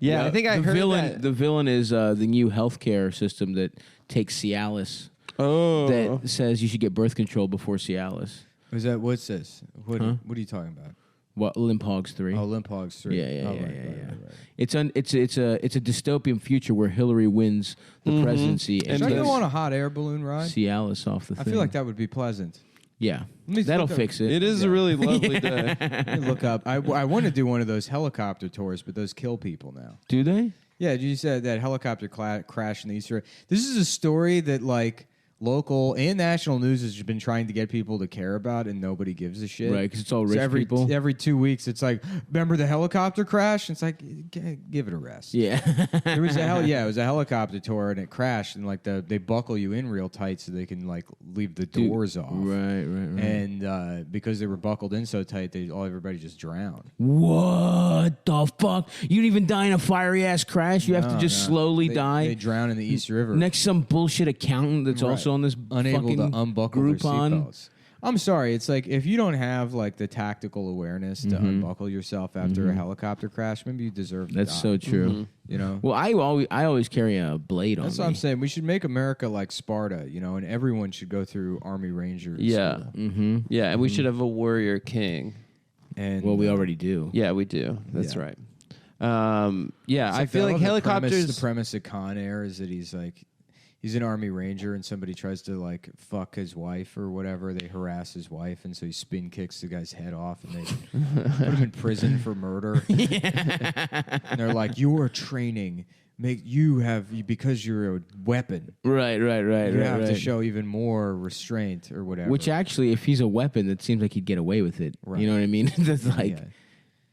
Yeah, I think I heard that. The villain is the new healthcare system that takes Cialis. Oh. That says you should get birth control before Cialis. What's this? What are you talking about? What Limp Hogs 3? Oh, Limp Hogs 3. Yeah. Right. It's a dystopian future where Hillary wins the presidency and Should I takes go on a hot air balloon ride? Cialis off the I thing. feel like that would be pleasant. Yeah, me that'll look up- fix it. It is a really lovely day. Let me look up. I want to do one of those helicopter tours, but those kill people now. Do they? Yeah, you said that helicopter crash in the Easter. This is a story that like local and national news has been trying to get people to care about, and nobody gives a shit. Right, because it's all So rich people. Every 2 weeks, it's like, remember the helicopter crash? It's like, give it a rest. Yeah. It was it was a helicopter tour, and it crashed, and like they buckle you in real tight so they can like leave the doors off. Right. And because they were buckled in so tight, everybody just drowned. What the fuck? You don't even die in a fiery ass crash. You have to just slowly die. They drown in the East River. Next, to some bullshit accountant that's also on this Unable fucking to unbuckle their Groupon. seatbelts. I'm sorry. It's like if you don't have like the tactical awareness to unbuckle yourself after a helicopter crash, maybe you deserve to That's die. so true. You know. Well, I always carry a blade on That's me. what I'm saying. We should make America like Sparta, you know, and everyone should go through Army Ranger. Yeah. school. Yeah, and we should have a warrior king. And Well, we already do. Yeah, we do. That's Yeah. right. I feel like the helicopters. premise of Con Air is that he's an Army Ranger and somebody tries to like fuck his wife or whatever. They harass his wife, and so he spin kicks the guy's head off, and they put him in prison for murder. And they're like, "You are training. Because you're a weapon. Right. You have to show even more restraint or whatever." Which actually, if he's a weapon, it seems like he'd get away with it. Right. You know what I mean? That's like Yeah.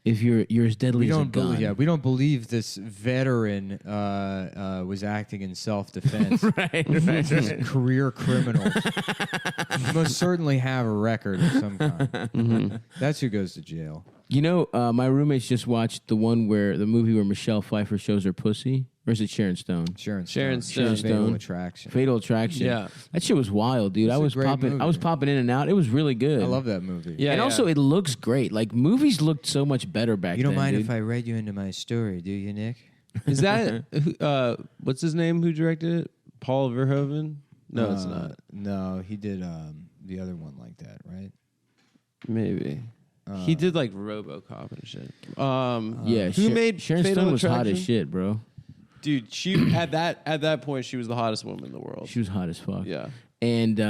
if you're as deadly We as a don't gun. believe. Yeah, we don't believe this veteran was acting in self-defense. right. He's a career criminal. He most certainly have a record of some kind. That's who goes to jail. You know, my roommates just watched the movie where Michelle Pfeiffer shows her pussy. Or is it Sharon Stone? Sharon Sharon Stone. Stone. Fatal Attraction. Fatal Attraction. Yeah. That shit was wild, dude. It's a great movie. I was popping in and out. It was really good. I love that movie. Yeah, and also, it looks great. Like movies looked so much better back then. You don't mind dude. if I read you into my story, do you, Nick? Is that what's his name? Who directed it? Paul Verhoeven? No, it's not. No, he did the other one like that, right? Maybe he did like RoboCop and shit. Yeah, who made Sharon Fatal Stone was hot Attraction? as shit, bro. Dude, she at that point she was the hottest woman in the world. She was hot as fuck. Yeah. And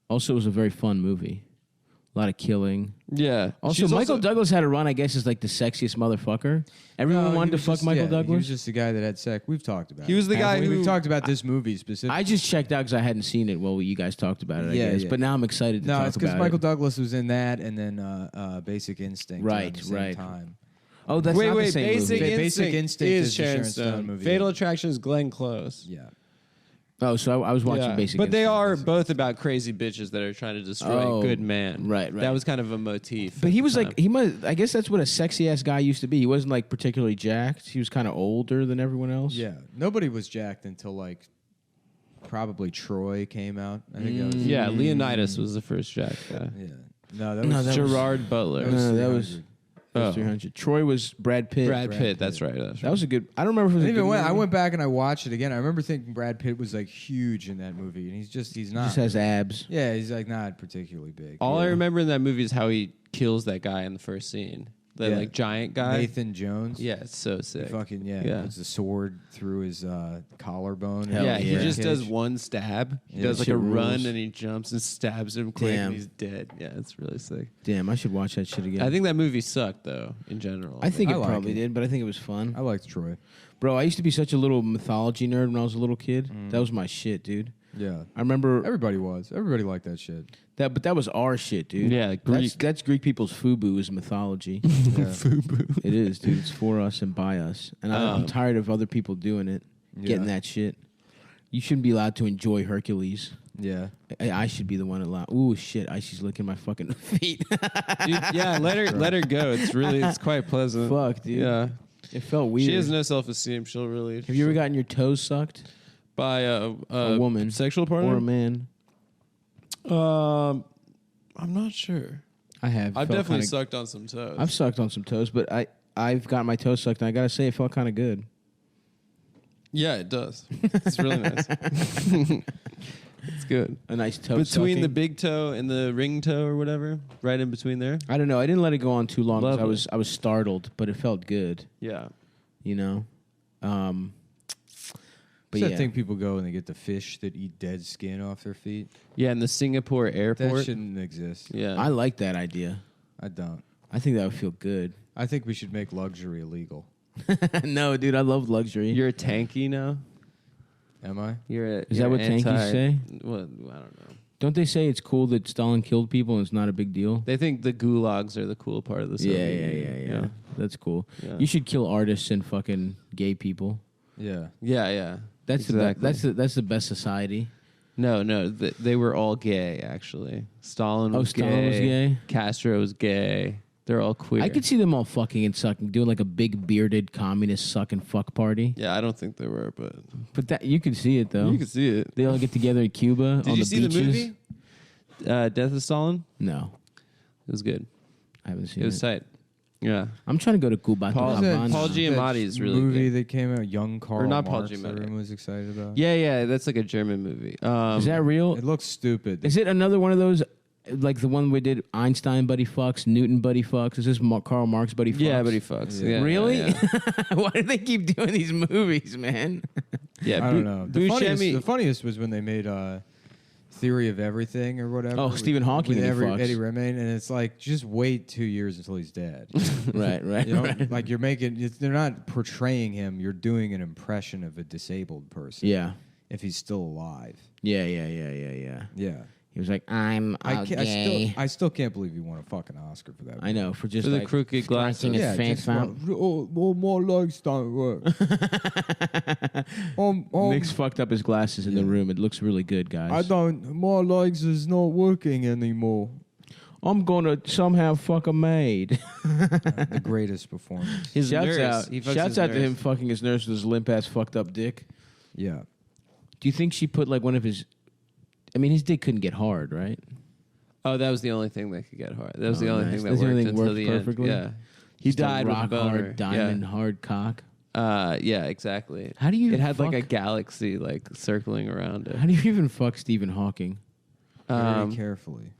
also, it was a very fun movie. A lot of killing. Yeah. Also, She's Michael Douglas had a run, I guess, as like the sexiest motherfucker. Everyone wanted to fuck Michael He Douglas. was just the guy that had sex. We've talked about. He was the guy We've who- talked about this movie specifically. I just checked out because I hadn't seen it. Well, you guys talked about it, I guess. Yeah. But now I'm excited to No, talk it's because about Michael it. Douglas was in that, and then Basic Instinct. Right, around the same right. Time. Oh, that's not the same Basic movie. Basic Instinct is is the Sharon Sharon Stone Stone. movie. Fatal Attraction is Glenn Close. Yeah. Oh, so I was watching Yeah. Basic but they Instinct. are both about crazy bitches that are trying to destroy Oh, a good man. right. That was kind of a motif. But at he the was time. like, I guess that's what a sexy ass guy used to be. He wasn't like particularly jacked. He was kind of older than everyone else. Yeah. Nobody was jacked until like probably Troy came out. I think that was. Yeah, Leonidas was the first Jack guy. Yeah. No, that No, was that was- Gerard Butler. that was No, that was 300. It was Oh. 300. Troy was Brad Pitt. Brad Pitt. That's right. That's That right. was a good. I don't remember if it was a good I movie. went back and I watched it again. I remember thinking Brad Pitt was like huge in that movie, and he's He not. just has abs. Yeah, he's like not particularly big. All I remember in that movie is how he kills that guy in the first scene. The Yeah. like giant guy. Nathan Jones. Yeah, it's so He sick. fucking Yeah. puts the sword through his collarbone. Hell Yeah, he yeah. just does Cage. one stab. He Yeah, does like shit a run rules. and he jumps and stabs him quick Damn. and he's dead. Yeah, it's really sick. Damn, I should watch that shit again. I think that movie sucked though, in general. I think I it like probably it. did, but I think it was fun. I liked Troy. Bro, I used to be such a little mythology nerd when I was a little kid. Mm. That was my shit, dude. Yeah, I remember everybody was. Everybody liked that shit. that, but that was our shit, dude. Yeah, Greek. That's Greek people's FUBU is mythology. Yeah. It is, dude. It's for us and by us. And I'm tired of other people doing it, getting that shit. You shouldn't be allowed to enjoy Hercules. Yeah. I should be the one allowed. Ooh, shit. She's licking my fucking feet. Dude, yeah, let her go. It's quite pleasant. Fuck, dude. Yeah. It felt weird. She has no self-esteem. She'll really. Have you ever gotten your toes sucked? by A woman. sexual partner Or a man? I'm not sure. I have. I've Felt definitely kinda- sucked on some toes. I've sucked on some toes, but I've got my toes sucked, and I gotta say, it felt kind of good. Yeah, it does. It's really nice. It's good. A nice toe Between the sucking. big toe and the ring toe or whatever, right in between there. I don't know. I didn't let it go on too long because Lovely. I was startled, but it felt good. Yeah. You know. But What's yeah, that thing people go and they get the fish that eat dead skin off their feet? Yeah, in the Singapore That airport. shouldn't exist. Yeah. I like that idea. I don't. I think that would feel good. I think we should make luxury illegal. No, dude, I love luxury. You're a tanky now? Am I? Is that what tankies say? Well, I don't know. Don't they say it's cool that Stalin killed people and it's not a big deal? They think the gulags are the cool part of the Yeah, Soviet yeah, Union. yeah. That's cool. Yeah. You should kill artists and fucking gay people. Yeah. Yeah, yeah. That's Exactly. that's the best society. No, they were all gay, actually. Stalin was gay. Stalin was gay? Castro was gay. They're all queer. I could see them all fucking and sucking, doing like a big bearded communist suck and fuck party. Yeah, I don't think they were, but But that you could see it though. you could see it. They all get together in Cuba Did on you the see beaches. the movie? Death of Stalin? No, It was good. I haven't seen It was tight. Yeah. I'm trying to go to Cuba. Paul- to Havana. Paul Giamatti is really movie good. that came out, Young Karl Or not Paul Marx, Giamatti. everyone was excited about. Yeah, yeah. That's like a German movie. Is that real? It looks stupid. Is it another one of those, like the one we did? Einstein buddy fucks, Newton buddy fucks. Is this Karl Marx buddy fucks? Yeah, but he fucks. Yeah. Yeah, Really? Yeah, Why do they keep doing these movies, man? yeah. I don't know. The Buscemi- funniest was when they made Theory of Everything or whatever. Oh, Stephen Hawking with and he fucks. Eddie Redmayne, and it's like just wait 2 years until he's dead. right. You know, right. like they're not portraying him. You're doing an impression of a disabled person. Yeah. If he's still alive. Yeah. Yeah. He was like, I'm gay. I still can't believe he won a fucking Oscar for that. I know, for just For the like crooked glasses. scratching his Yeah, face just, out. more legs don't work. Nick's fucked up his glasses in the room. It looks really good, guys. My legs is not working anymore. I'm gonna somehow fuck a maid. The greatest performance. His Shouts nurse. out, He fucks shouts his out to nurse. him fucking his nurse with his limp ass fucked up dick. Yeah. Do you think she put like one of his? I mean, his dick couldn't get hard, right? Oh, that was the only thing that could get hard. That was the Oh, only nice. thing that That's the worked only thing until worked the perfectly? end. Yeah. He Just a died with a rock boner. hard diamond hard cock. Yeah, exactly. How do you It had like a fuck- galaxy like circling around it. How do you even fuck Stephen Hawking? Very carefully.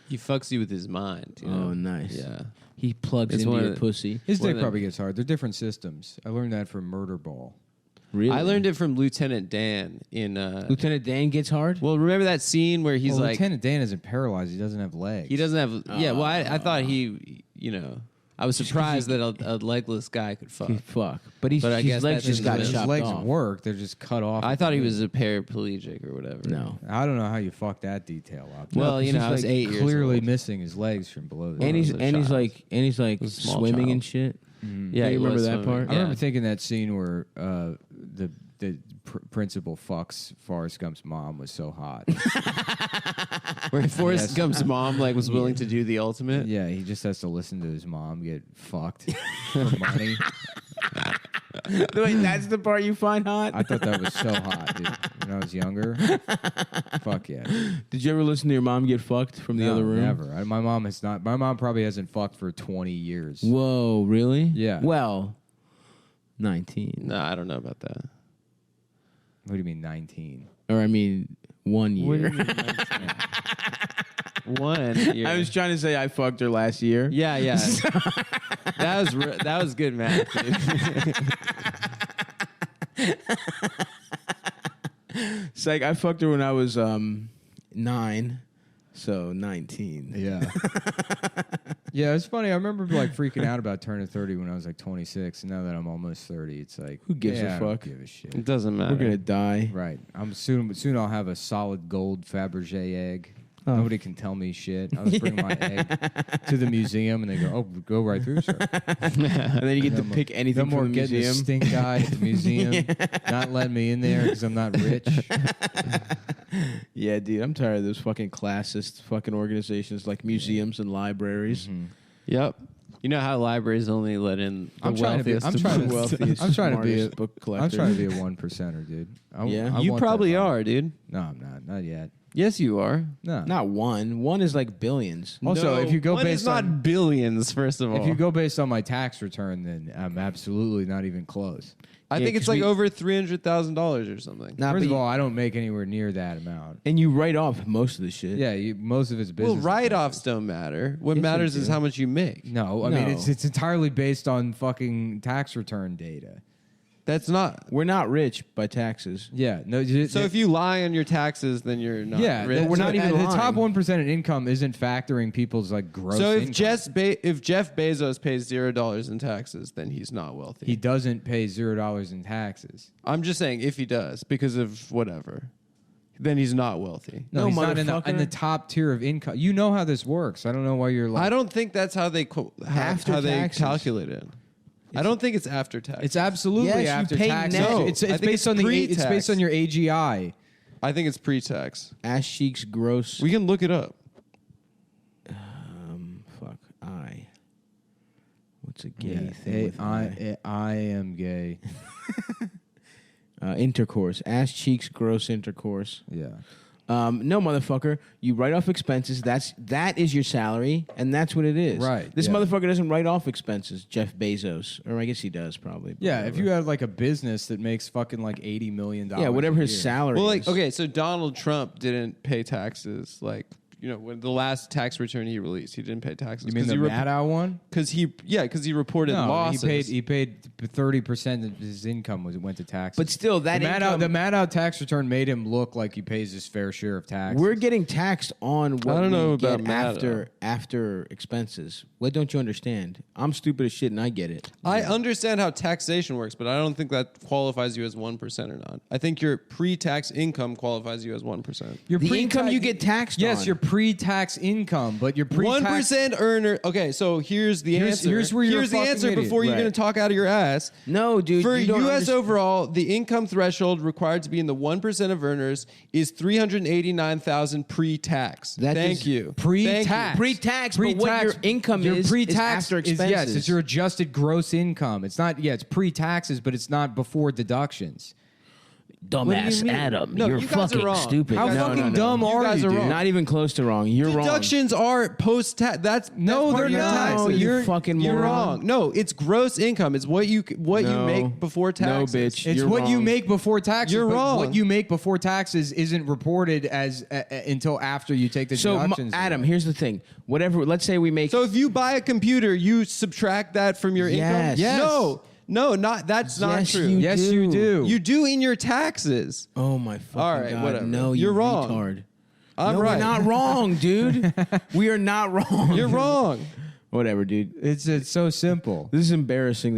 He fucks you with his mind. You know? Oh, nice. Yeah. He plugs It's into one of your the- pussy. His One dick of them- probably gets hard. They're different systems. I learned that from Murder Ball. Really? I learned it from Lieutenant Dan in. Lieutenant Dan gets hard. Well, remember that scene where he's Well, like, Lieutenant Dan isn't paralyzed. He doesn't have legs. he doesn't have. Yeah. Well, I thought he. You know, I was surprised that a legless guy could fuck. He fuck, but But I his guess legs that just got doesn't- His chopped legs off. work. They're just cut off. I thought he was a paraplegic or whatever. No, I don't know how you fuck that detail up. Well, you know, I was 8 years clearly old. missing his legs from below. The and he's was a and he's child. like was a small swimming child. and shit. Yeah, Do he you remember was that swimming. part? I remember Yeah. thinking that scene where the principal fucks Forrest Gump's mom was so hot. Where Forrest Yes. Gump's mom like was willing to do the ultimate. Yeah, he just has to listen to his mom get fucked for money. Wait, that's the part you find hot? I thought that was so hot, dude. When I was younger. Fuck yeah. Did you ever listen to your mom get fucked from the other room? Never. My mom has not. My mom probably hasn't fucked for 20 years. Whoa, really? Yeah. Well, 19. No, I don't know about that. What do you mean 19? Or, I mean, 1 year. What do you mean 19? 1 year. I was trying to say I fucked her last year. Yeah. that was good math, dude. It's like I fucked her when I was 9, so 19. Yeah. Yeah, it's funny. I remember like freaking out about turning 30 when I was like 26, and now that I'm almost 30, it's like Who gives a I don't fuck? give a shit. It doesn't matter. We're gonna die. Right. Soon I'll have a solid gold Fabergé egg. Oh. Nobody can tell me shit. I'll just bring my egg to the museum, and they go, "Oh, go right through, sir." And then you get to pick anything No more from the getting a museum. stink eye at the museum, not letting me in there because I'm not rich. Yeah, dude, I'm tired of those fucking classist fucking organizations like museums and libraries. Mm-hmm. Yep. You know how libraries only let in the I'm trying to be. wealthiest I'm of trying the to. wealthiest. I'm trying to be. smartest book I'm collector. trying to be a 1%er, dude. Yeah? You want that probably money. are, dude. No, I'm not. Not yet. Yes, you are. No. Not one. One is like billions. Also, if you go one is based not on billions, first of all. if you go based on my tax return, then I'm absolutely not even close. I Yeah, think it's 'cause like we- over $300,000 or something. Nah, First but of you- all, I don't make anywhere near that amount. and you write off most of the shit. Yeah, most of it's business. Well, write-offs don't matter. What Yes, they matters is do. how much you make. No, I mean No. it's entirely based on fucking tax return data. That's not. We're not rich by taxes. Yeah, no. So if you lie on your taxes, then you're not yeah, rich. we're not even the lying. top 1% of income isn't factoring people's like gross. So if income. if Jeff Bezos pays $0 in taxes, then he's not wealthy. He doesn't pay $0 in taxes. I'm just saying if he does because of whatever, then he's not wealthy. No, No, he's not in motherfucker. the top tier of income. You know how this works. I don't know why you're like. I don't think that's how they After how they taxes. calculate it. I don't think it's after tax. It's absolutely Yes, you after pay tax. net. No, it's I think based it's on it's pre-tax. based on your AGI. I think it's pre-tax. Ass cheeks gross. We can look it up. Fuck. What's a gay thing? With I am gay. intercourse. Ass cheeks gross intercourse. Yeah. No, motherfucker. You write off expenses. That is your salary, and that's what it is. Right, This yeah. motherfucker doesn't write off expenses. Jeff Bezos, or I guess he does probably. but Yeah, if whatever. you have like a business that makes fucking like $80 million. yeah, whatever his salary. Well, like is. okay, so Donald Trump didn't pay taxes. Like when the last tax return he released, he didn't pay taxes. You mean the Maddow one? Because he reported No, losses. he paid 30% of his income went to taxes. But still, that the income, Maddow tax return made him look like he pays his fair share of taxes. we're getting taxed on what I don't know we about get Maddow. after expenses. What don't you understand? I'm stupid as shit, and I get it. I understand how taxation works, but I don't think that qualifies you as 1% or not. I think your pre-tax income qualifies you as 1%. Your The pre-tax- income you get taxed Yes, on. your pre-tax income, but your pre-tax 1% earner. Okay, so here's the answer. here's where you're here's a the fucking answer idiot. before you're Right. going to talk out of your ass. No, dude. For you don't U.S. understand. overall, the income threshold required to be in the 1% of earners is $389,000 pre-tax. That Thank is you. pre-tax. Thank you. Pre-tax, but what your income is pre-tax after expenses. yes, it's your adjusted gross income. It's not. Yeah, it's pre-taxes, but it's not before deductions. What do you Dumbass mean? Adam, No, you're you guys are fucking wrong. stupid. How No, fucking no, no. dumb You are guys you, are dude? wrong. Not even close to wrong. You're wrong. Deductions are post-tax. That's No, part they're of your not. taxes. No, you You're- fucking You're moron. wrong. No, it's gross income. It's what you No. make before taxes. No, bitch. It's You're what you wrong. make before taxes. You're but wrong. What you make before taxes isn't reported as until after you take the So, deductions. Adam, here's the thing. Whatever. Let's say we make. So if you buy a computer, you subtract that from your Yes. income. Yes. No, not that's not Yes, true. you yes, you do. You do in your taxes. oh my fucking All right, god! whatever. No, You're you wrong. retard. I'm no, right. We're not wrong, dude. We are not wrong. You're wrong. Whatever, dude. It's so simple. This is embarrassing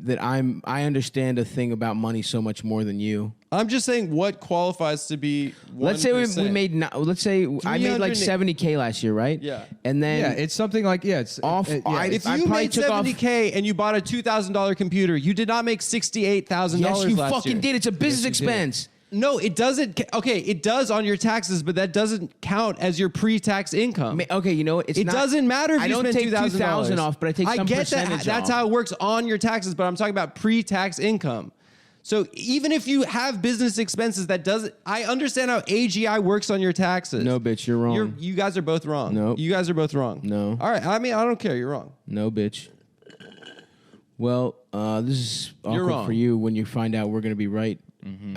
that I understand a thing about money so much more than you. I'm just saying what qualifies to be 1%. Let's say we made. Let's say I made like 300 $70K last year, right? Yeah. And then Yeah, it's something like it's Off- yeah, If I you probably made took off- $70K and you bought a $2,000 computer, you did not make $68,000 yes, you last fucking year. did. It's a business you did. expense. No, it doesn't. Okay, it does on your taxes, but that doesn't count as your pre-tax income. Okay, you know what? It's It not, doesn't matter if I you don't spend take $2,000 off, but I take some get percentage that. That's off. how it works on your taxes, but I'm talking about pre-tax income. So even if you have business expenses, that doesn't. I understand how AGI works on your taxes. No, bitch, you're wrong. You guys are both wrong. No. You guys are both wrong. No. All right. I mean, I don't care. You're wrong. No, bitch. Well, this is awkward wrong. for you when you find out we're going to be right.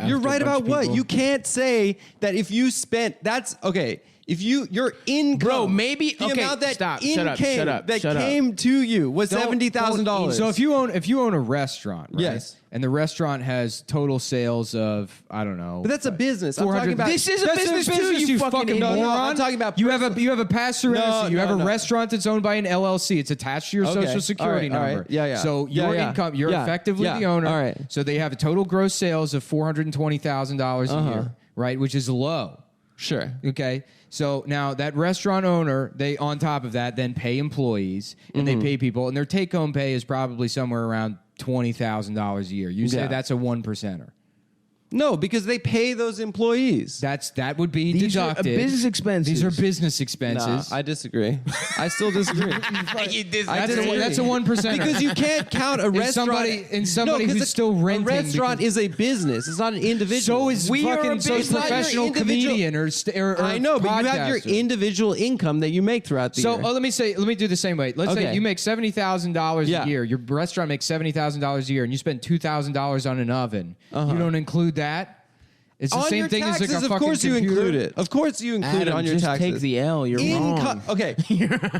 You're right about what? You can't say that if you spent. That's okay. If your income, Bro, maybe- the okay, amount that stop. in Shut up, came, shut up, that shut up. came to you was $70,000. So if you own a restaurant, right? Yes. And the restaurant has total sales of, I don't know. But that's a business. I'm 400 talking about. This is a That's business too, you fucking idiot. No, moron. I'm talking about you have a pass-through No, entity. You no, have a no. restaurant that's owned by an LLC. It's attached to your Okay. social security All right, all number. right. Yeah, yeah. So Yeah, your yeah. income, you're Yeah, effectively yeah. the owner. All right. So they have a total gross sales of $420,000 a year, right? Which is low. Sure. Okay. So now that restaurant owner, they on top of that then pay employees and they pay people, and their take-home pay is probably somewhere around $20,000 a year. You say Yeah. that's a 1%er. No, because they pay those employees. That would be These are deducted. business expenses. These are business Nah, expenses. I disagree. I still disagree. That's a 1%er. Because you can't count a restaurant. somebody 'cause who's still renting A restaurant because- is a business. It's not an individual. so is We are a fucking so is business- not your professional individual- comedian or I know, but you have your podcaster. individual income that you make throughout the So year. let me do the same way. Let's say Okay. you make $70,000 Yeah. a year. Your restaurant makes $70,000 a year, and you spend $2,000 on an oven. You don't include that. It's the on same your thing taxes, as like a of fucking course you computer. include it. Of course you include it Adam, on your just taxes. take the L. You're wrong. Okay.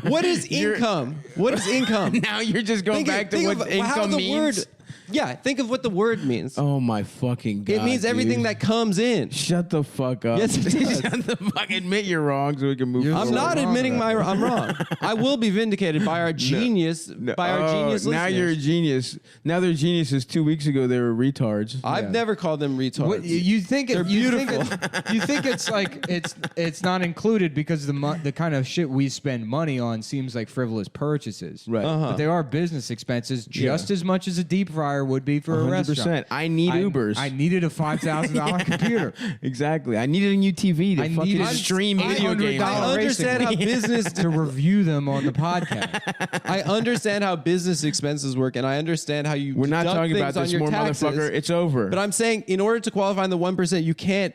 What is income? What is income? Now you're just going back to what how income the means. word. Yeah, think of what the word means. Oh my fucking god! it means everything dude. that comes in. Shut the fuck up. Yes, it does. Shut the fuck. Admit you're wrong, so we can move. You're I'm forward. not wrong admitting about I'm wrong. I will be vindicated by our genius. By our genius. Now listeners. you're a genius. Now they're geniuses. 2 weeks ago they were retards. I've never called them retards. What, you think They're beautiful. You think it's like it's not included because the kind of shit we spend money on seems like frivolous purchases, Right. But they are business expenses just as much as a deep fryer would be for a 100%. restaurant. I need Ubers. I needed a $5,000 computer. Exactly. I needed a new TV to I fucking needed stream video games. I understand how business to review them on the podcast. I understand how business expenses work, and I understand how you. We're not deduct talking things about on this your more, taxes. motherfucker. It's over. But I'm saying, in order to qualify in the 1%, you can't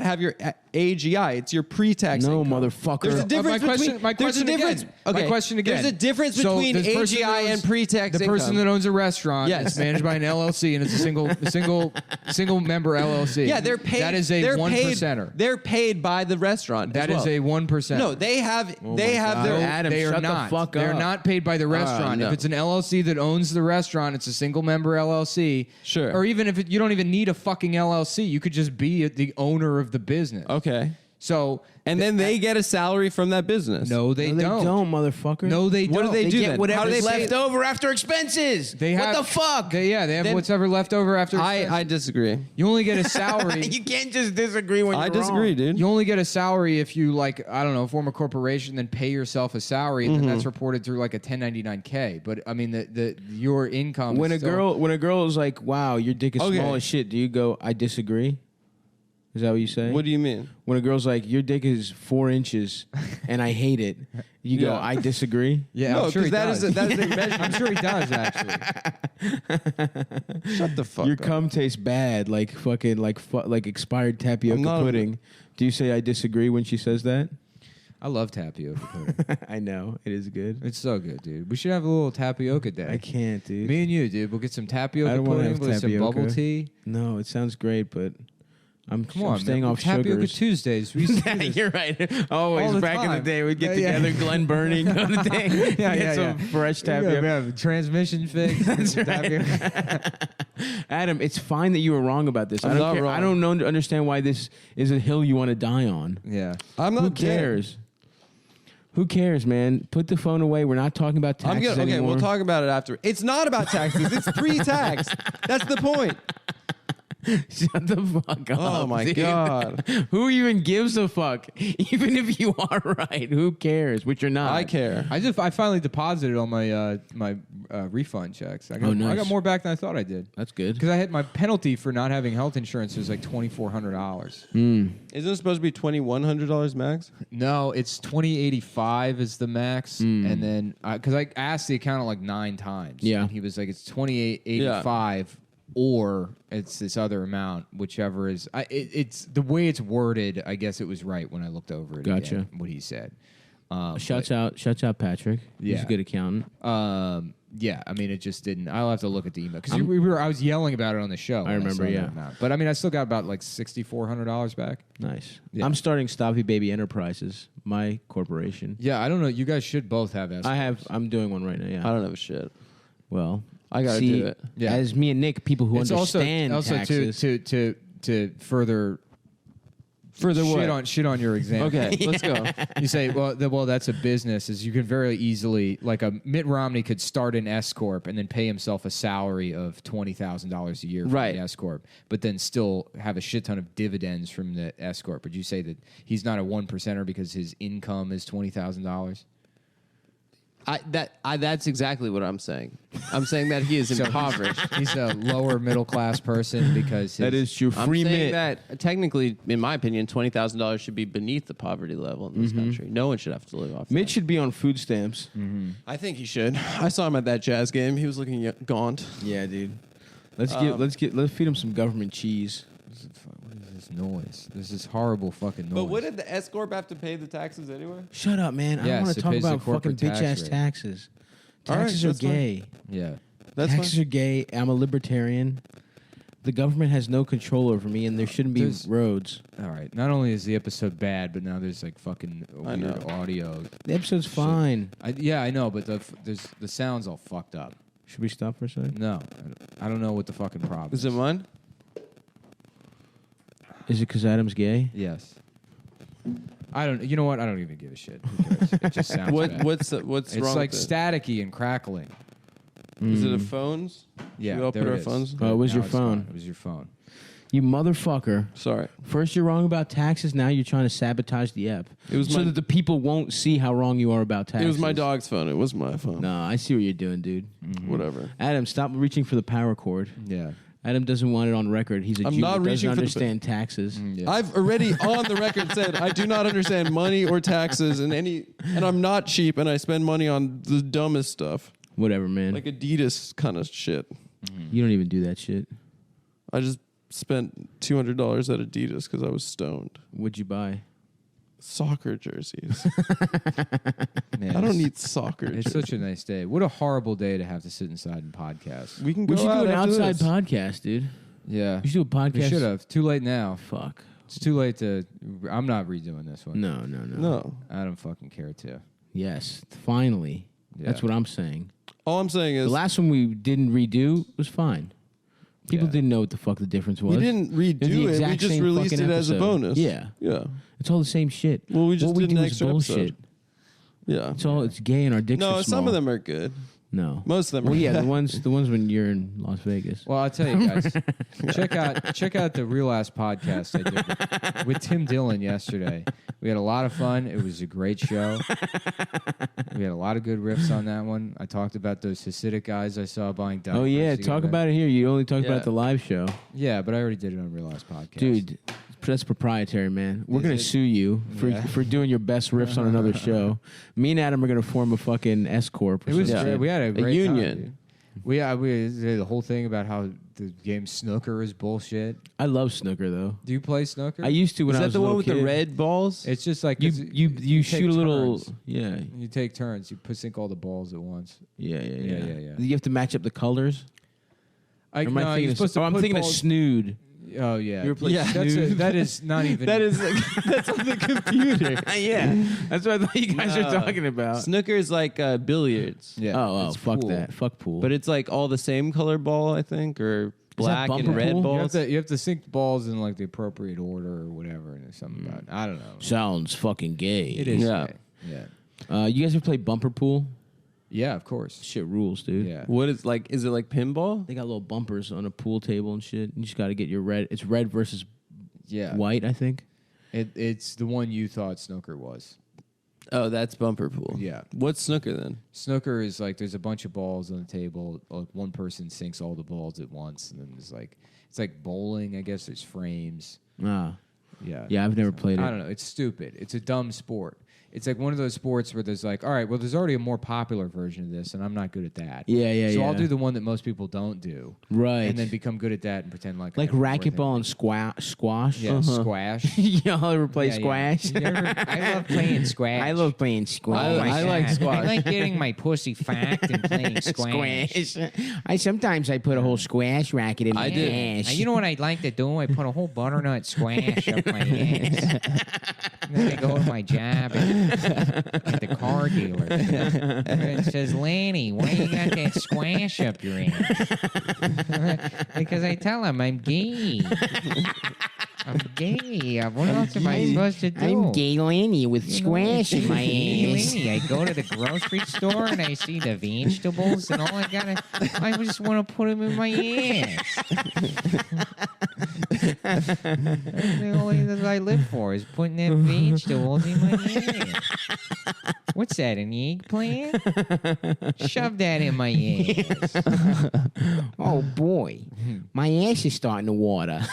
have your AGI. It's your pre-tax. No, income. mother-fucker. There's a difference between. My there's a question difference. again. My question again. There's a difference So between this person AGI that and owns- pre-tax The income. person that owns a restaurant Yes. is managed by an LLC, and it's a single member LLC. Yeah, they're paid. That is a they're 1%er. They're paid by the restaurant. That as is well. a 1%. No, they have. Oh they my have God. their. Adam, they are shut the not. fuck They're up. not paid by the restaurant. no. If it's an LLC that owns the restaurant, it's a single member LLC. Sure. Or even if you don't even need a fucking LLC, you could just be the owner of the business. Okay. So And then they get a salary from that business. no, they No, they don't. don't, motherfucker. No, they What do don't. they do get then? How whatever's do they pay- left over after expenses. They what have, the fuck? They have Then- whatever left over after. expenses. I disagree. You only get a salary. You can't just disagree when I you're disagree, wrong. dude. You only get a salary if you form a corporation, then pay yourself a salary, and then that's reported through like a 1099-K. But I mean, your income. When is a girl is like, "Wow, your dick is Okay. small as shit," do you go, "I disagree"? Is that what you say? What do you mean? When a girl's like, "Your dick is 4 inches and I hate it," you go, Yeah. "I disagree." yeah, No, I'm sure he 'cause that does. is that is a measure. I'm sure he does actually. Shut the fuck Your up. cum tastes bad, like fucking like expired I'm tapioca not a- pudding. Do you say I disagree when she says that? I love tapioca pudding. I know it is good. It's so good, dude. We should have a little tapioca day. I can't, dude. Me and you, dude. We'll get some tapioca I don't wanna pudding have with some tapioca. bubble tea. No, it sounds great, but I'm staying man. off Tapioca sugars. Tuesdays. We used to do this. You're right. All Always the back in the time. day, we'd get Yeah, yeah. together, Glen Burnie, go to thing, get some fresh tapioca. We have transmission fix. That's right. Tapioca. Adam, it's fine that you were wrong about this. I I'm don't not care. wrong. I don't know, understand why this is a hill you want to die on. Yeah. I'm not Who dead. cares? Who cares, man? Put the phone away. We're not talking about I'm taxes good. Okay, anymore. we'll talk about it after. It's not about taxes. It's pre-tax. That's the point. Shut the fuck up. Oh my dude. God. Who even gives a fuck? Even if you are right, who cares? Which you're not. I care. I finally deposited all my refund checks. I got, Oh, nice. I got more back than I thought I did. That's good. Because I had my penalty for not having health insurance was like $2,400. Isn't it supposed to be $2,100 max? No, it's $2,085 is the max, and then because I asked the accountant like 9 times, Yeah. and he was like, it's $2,885 or it's this other amount, whichever is. It's the way it's worded. I guess it was right when I looked over it. Gotcha. Again, what he said. Shouts out Patrick. He's Yeah. a good accountant. Yeah, I mean, it just didn't. I'll have to look at the email because I was yelling about it on the show. I remember, saw that yeah. amount. But I mean, I still got about like $6,400 back. Nice. Yeah. I'm starting Stoppy Baby Enterprises, my corporation. Yeah, I don't know. You guys should both have S. I'm doing one right now. Yeah. I don't have a shit. Well, I gotta see, do it. Yeah. As me and Nick, people who It's understand also taxes. to further shit on your example. Okay, let's go. You say, well, that's a business. Is you can very easily, like a Mitt Romney could start an S corp and then pay himself a salary of $20,000 a year from Right. the S corp, but then still have a shit ton of dividends from the S corp. Would you say that he's not a 1%er because his income is $20,000? That's exactly what I'm saying. I'm saying that he is impoverished. He's a lower middle class person because true. I'm saying that technically, in my opinion, $20,000 should be beneath the poverty level in this country. No one should have to live off. Mitch that. should be on food stamps. I think he should. I saw him at that jazz game. He was looking gaunt. Yeah, dude. Let's feed him some government cheese. What is this noise? There's this horrible fucking noise. But wouldn't the S corp have to pay the taxes anyway? Shut up, man. I Yes, don't want it to talk pays the about fucking corporate bitch tax ass rate. taxes. All right, Taxes are that's fine. gay. Yeah. That's Taxes are gay. I'm a libertarian. The government has no control over me, and there shouldn't be There's- roads. All right. Not only is the episode bad, but now there's like fucking I weird know. audio. The episode's fine. I know, but the sound's all fucked up. Should we stop for a second? No, I don't know what the fucking problem is. Is it mine? Is it because Adam's gay? Yes. I don't. You know what? I don't even give a shit. Who cares? It just sounds bad. What's It's wrong? like with it? staticky and crackling. Is it the phones? Yeah, We all there put it our is. phones? Oh, it was Now your it's phone. gone. It was your phone. You motherfucker. Sorry. First you're wrong about taxes, now you're trying to sabotage the app. It was so my- that the people won't see how wrong you are about taxes. It was my dog's phone. It was my phone. No, I see what you're doing, dude. Whatever. Adam, stop reaching for the power cord. Yeah. Adam doesn't want it on record. He's a I'm Jew not that reaching doesn't for the understand taxes. Yeah. I've already on the record said I do not understand money or taxes and I'm not cheap and I spend money on the dumbest stuff. Whatever, man. Like Adidas kind of shit. You don't even do that shit. I just spent $200 at Adidas because I was stoned. What'd you buy? Soccer jerseys. Man, I don't need soccer It's jerseys. such a nice day. What a horrible day to have to sit inside and podcast. We can go We should out do an after outside this. podcast, dude. Yeah. We should do a podcast. We should have. Too late now. Fuck. It's too late to. I'm not redoing this one. No. No. I don't fucking care to. Yes, finally. Yeah. That's what I'm saying. All I'm saying The is last one we didn't redo was fine. People Yeah. didn't know what the fuck the difference was. we didn't It was the redo it. We exact just same released it fucking as a episode. bonus. Yeah. Yeah. It's all the same shit. Well, we just what we did do an is extra bullshit. episode. Yeah. It's all it's gay and our dicks No, are small. some of them are good. No. Most of them Well, are yeah, bad. the ones when you're in Las Vegas. Well, I'll tell you guys. check out the Real Ass podcast I did with Tim Dillon yesterday. We had a lot of fun. It was a great show. We had a lot of good riffs on that one. I talked about those Hasidic guys I saw buying diapers. Oh yeah, talk about it here. You only talked Yeah. about the live show, Yeah, but I already did it on Real Ass podcast. dude. That's proprietary, man. We're Is gonna it? sue you for Yeah. for doing your best riffs on another show. Me and Adam are gonna form a fucking S corp. or It was some great. shit. We had a great union. time, dude. We did the whole thing about how the game snooker is bullshit. I love snooker though. Do you play snooker? I used to when Is I that was the a one little with kid. the red balls? It's just like You 'cause you take shoot a little. turns. Yeah. You take turns. You sink all the balls at once. Yeah. Yeah. You have to match up the colors. Or am I no, thinking you're of, supposed to I'm put thinking balls- of Snood. Oh yeah, You ever played that is not even. that is like, that's on the computer. Yeah, that's what I thought you guys were talking about. Snooker is like billiards. Yeah. Oh, it's fuck pool. that. Fuck pool. But it's like all the same color ball, I think, or black and bumper red pool? balls. You have to sink balls in like the appropriate order or whatever. And there's something about I don't know. sounds fucking gay. It is. Yeah. gay. Yeah. You guys ever play bumper pool? Yeah, of course. Shit rules, dude. Yeah. What is like? Is it like pinball? They got little bumpers on a pool table and shit. You just got to get your red. It's red versus Yeah. white, I think. It's the one you thought snooker was. Oh, that's bumper pool. Yeah. What's snooker then? Snooker is like there's a bunch of balls on the table. Like one person sinks all the balls at once, and then there's like it's like bowling. I guess there's frames. Ah. Yeah. Yeah, I've never played it. I don't know. It's stupid. It's a dumb sport. It's like one of those sports where there's like, all right, well, there's already a more popular version of this, and I'm not good at that. Yeah, So yeah. I'll do the one that most people don't do. Right. And then become good at that and pretend like racquetball and squash. Yeah, squash. Y'all ever play Yeah, squash? yeah. I love playing squash. I love playing squash. I like squash. I like getting my pussy fact and playing squash. Sometimes I put a whole squash racket in my I did. ass. You know what I'd like to do? I put a whole butternut squash up my ass. And then I go to my job at the car dealer. And it says, Lanny, why you got that squash up your ass? Because I tell him I'm gay. I'm gay. What else am I supposed to do? I'm gay Lanny with squash in my ass. Lanny, I go to the grocery store and I see the vegetables and all I just want to put them in my ass. That's the only thing I live for is putting them vegetables in my ass. What's that, an eggplant? Shove that in my ass. Oh boy, my ass is starting to water.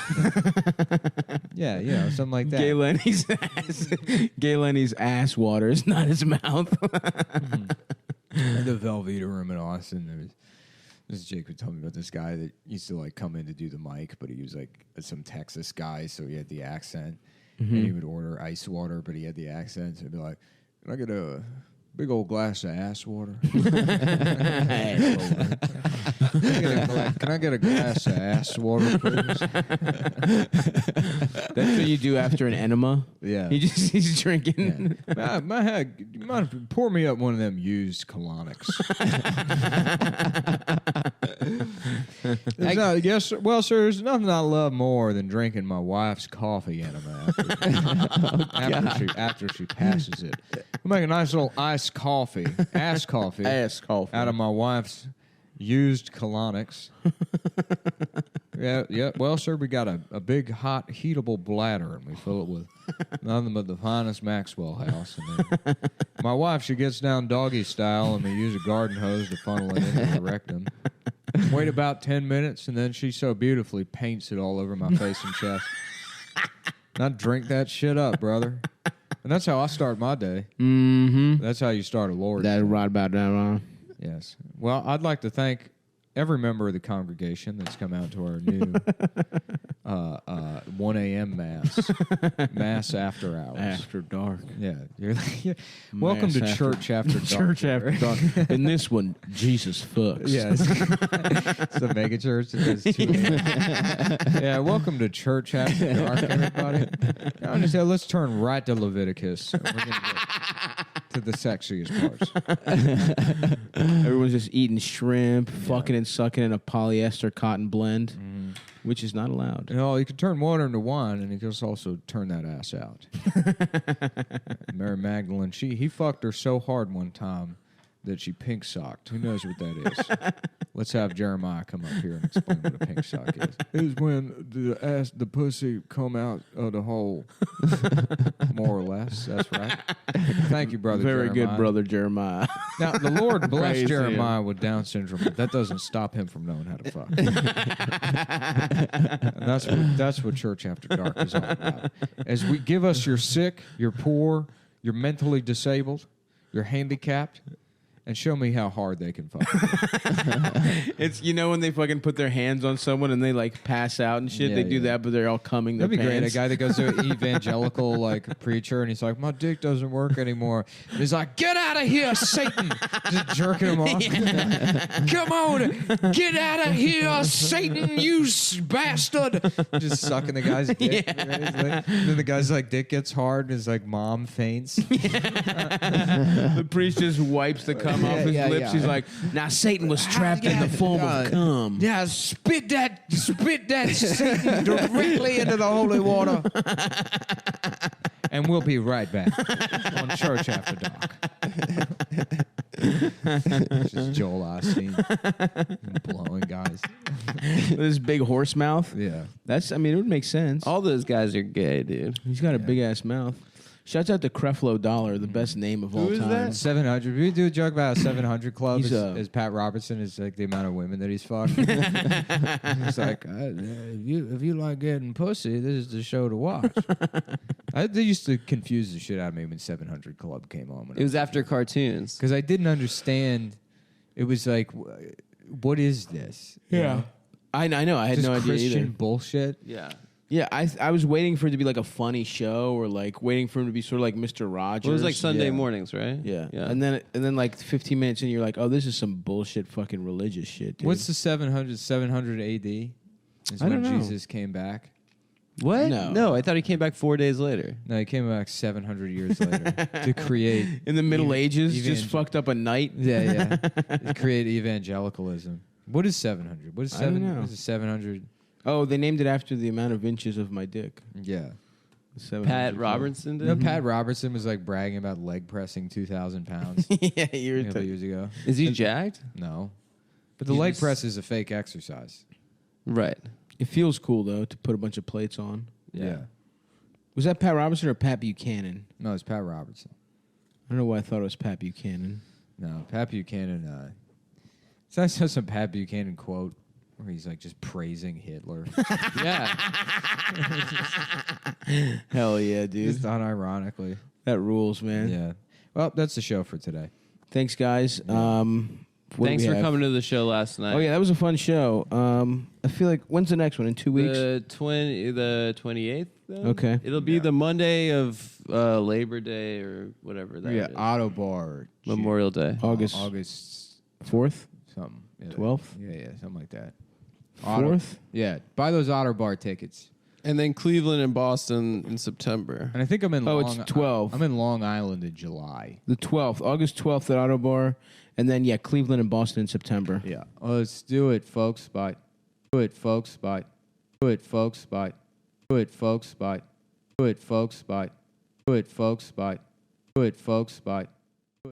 Yeah, something like that. Gay Lenny's ass. Gay Lenny's ass waters, not his mouth. The Velveeta room in Austin. This Jake would tell me about this guy that used to like come in to do the mic, but he was like some Texas guy, so he had the accent. And he would order ice water, but he had the accent. So he'd be like, "Can I get a big old glass of ass water?" Can I get a glass of ass water, please? That's what you do after an enema. Yeah. He's drinking. Yeah. My head, you mind pour me up one of them used colonics? Well, sir, there's nothing I love more than drinking my wife's coffee enema after she passes it. We'll make a nice little iced coffee, ass coffee out of my wife's used colonics. Yeah. Well, sir, we got a big, hot, heatable bladder, and we fill it with nothing but the finest Maxwell House. And then my wife, she gets down doggy style, and we use a garden hose to funnel it into her rectum. Wait about 10 minutes, and then she so beautifully paints it all over my face and chest. And I drink that shit up, brother. And that's how I start my day. Mm-hmm. That's how you start a Lord's That's Day. right about that, Ron. Yes. Well, I'd like to thank every member of the congregation that's come out to our new 1 a.m. mass after hours. After dark. Yeah. Welcome to Church After Dark. Church after dark. In this one, Jesus fucks. Yes. It's the mega church. Yeah, welcome to Church After Dark, everybody. Now, let's turn right to Leviticus. We're going to get to the sexiest parts. Everyone's just eating shrimp, fucking and sucking in a polyester cotton blend, which is not allowed. You know, you can turn water into wine, and you can also turn that ass out. Mary Magdalene, he fucked her so hard one time that she pink socked. Who knows what that is? Let's have Jeremiah come up here and explain what a pink sock is. It's when the pussy come out of the hole. More or less. That's right. Thank you, brother. Very Jeremiah. good, brother Jeremiah. Now, the Lord bless Praise Jeremiah him. with Down syndrome, but that doesn't stop him from knowing how to fuck. And that's what Church After Dark is all about. As we give us your sick, your poor, your mentally disabled, your handicapped, and show me how hard they can fuck. It's, when they fucking put their hands on someone and they like pass out and shit. Yeah, they do yeah. that, but they're all coming their That'd be great. A pants. guy that goes to an evangelical like preacher and he's like, "My dick doesn't work anymore." And he's like, "Get out of here, Satan!" Just jerking him off. Come on, get out of here, Satan, you bastard! Just sucking the guy's dick. Yeah. Right? Then the guy's like, dick gets hard, and his like mom faints. The priest just wipes the cum off his lips. yeah. He's like, "Now Satan was trapped in the form of cum." Yeah, spit that Satan directly into the holy water. And we'll be right back on Church After Dark. This is Joel Osteen blowing guys. With his big horse mouth. Yeah. It would make sense. All those guys are gay, dude. He's got a big ass mouth. Shouts out to Creflo Dollar, the best name of all is time. that? 700. We do a joke about a 700 club. He's As Pat Robertson is like the amount of women that he's fucked. It's like if you like getting pussy, this is the show to watch. They used to confuse the shit out of me when 700 Club came on. It was after cartoons. Because I didn't understand. It was like, what is this? You know? I know. I had Just no idea Christian either. bullshit. Yeah. Yeah, I was waiting for it to be like a funny show or like waiting for him to be sort of like Mr. Rogers. It was like Sunday Yeah. mornings, right? Yeah. Yeah. And then like 15 minutes in, you're like, oh, this is some bullshit fucking religious shit, dude. What's the 700 AD? Is I when don't know. Jesus came back. What? No. I thought he came back 4 days later. No, he came back 700 years later to create. in the Middle Ages, just evangel- fucked up a night? Yeah, to create evangelicalism. What is 700? What is I don't 7? know. What is 700? Oh, they named it after the amount of inches of my dick. Yeah. 700 Pat Club. Robertson did. You know, Pat Robertson was like bragging about leg pressing 2,000 pounds Yeah, a couple years ago. Is he jacked? No. But the He's leg just- press is a fake exercise. Right. It feels cool though to put a bunch of plates on. Yeah. Was that Pat Robertson or Pat Buchanan? No, it's Pat Robertson. I don't know why I thought it was Pat Buchanan. No, Pat Buchanan. So I saw some Pat Buchanan quote where he's like just praising Hitler. Yeah. Hell yeah, dude. Just unironically. That rules, man. Yeah. Well, that's the show for today. Thanks, guys. What do Thanks we for have? coming to the show last night. Oh yeah, that was a fun show. I feel like when's the next one? In 2 weeks? The 28th. Then? Okay. It'll be the Monday of Labor Day or whatever that is. Auto Bar. Memorial Day. August 4th, something. Yeah, 12th, Yeah, something like that. 4th. Yeah, buy those Otter Bar tickets. And then Cleveland and Boston in September. And I think I'm in. Oh, it's 12. I'm in Long Island in July. The 12th, August 12th at Auto Bar, and then yeah, Cleveland and Boston in September. Yeah. Let's do it, folks. Bye. Do it, folks. Bye. Do it, folks. Bye. Do it, folks. Bye. Do it, folks. Bye. Do it, folks. Bye. Do it, folks. Bye.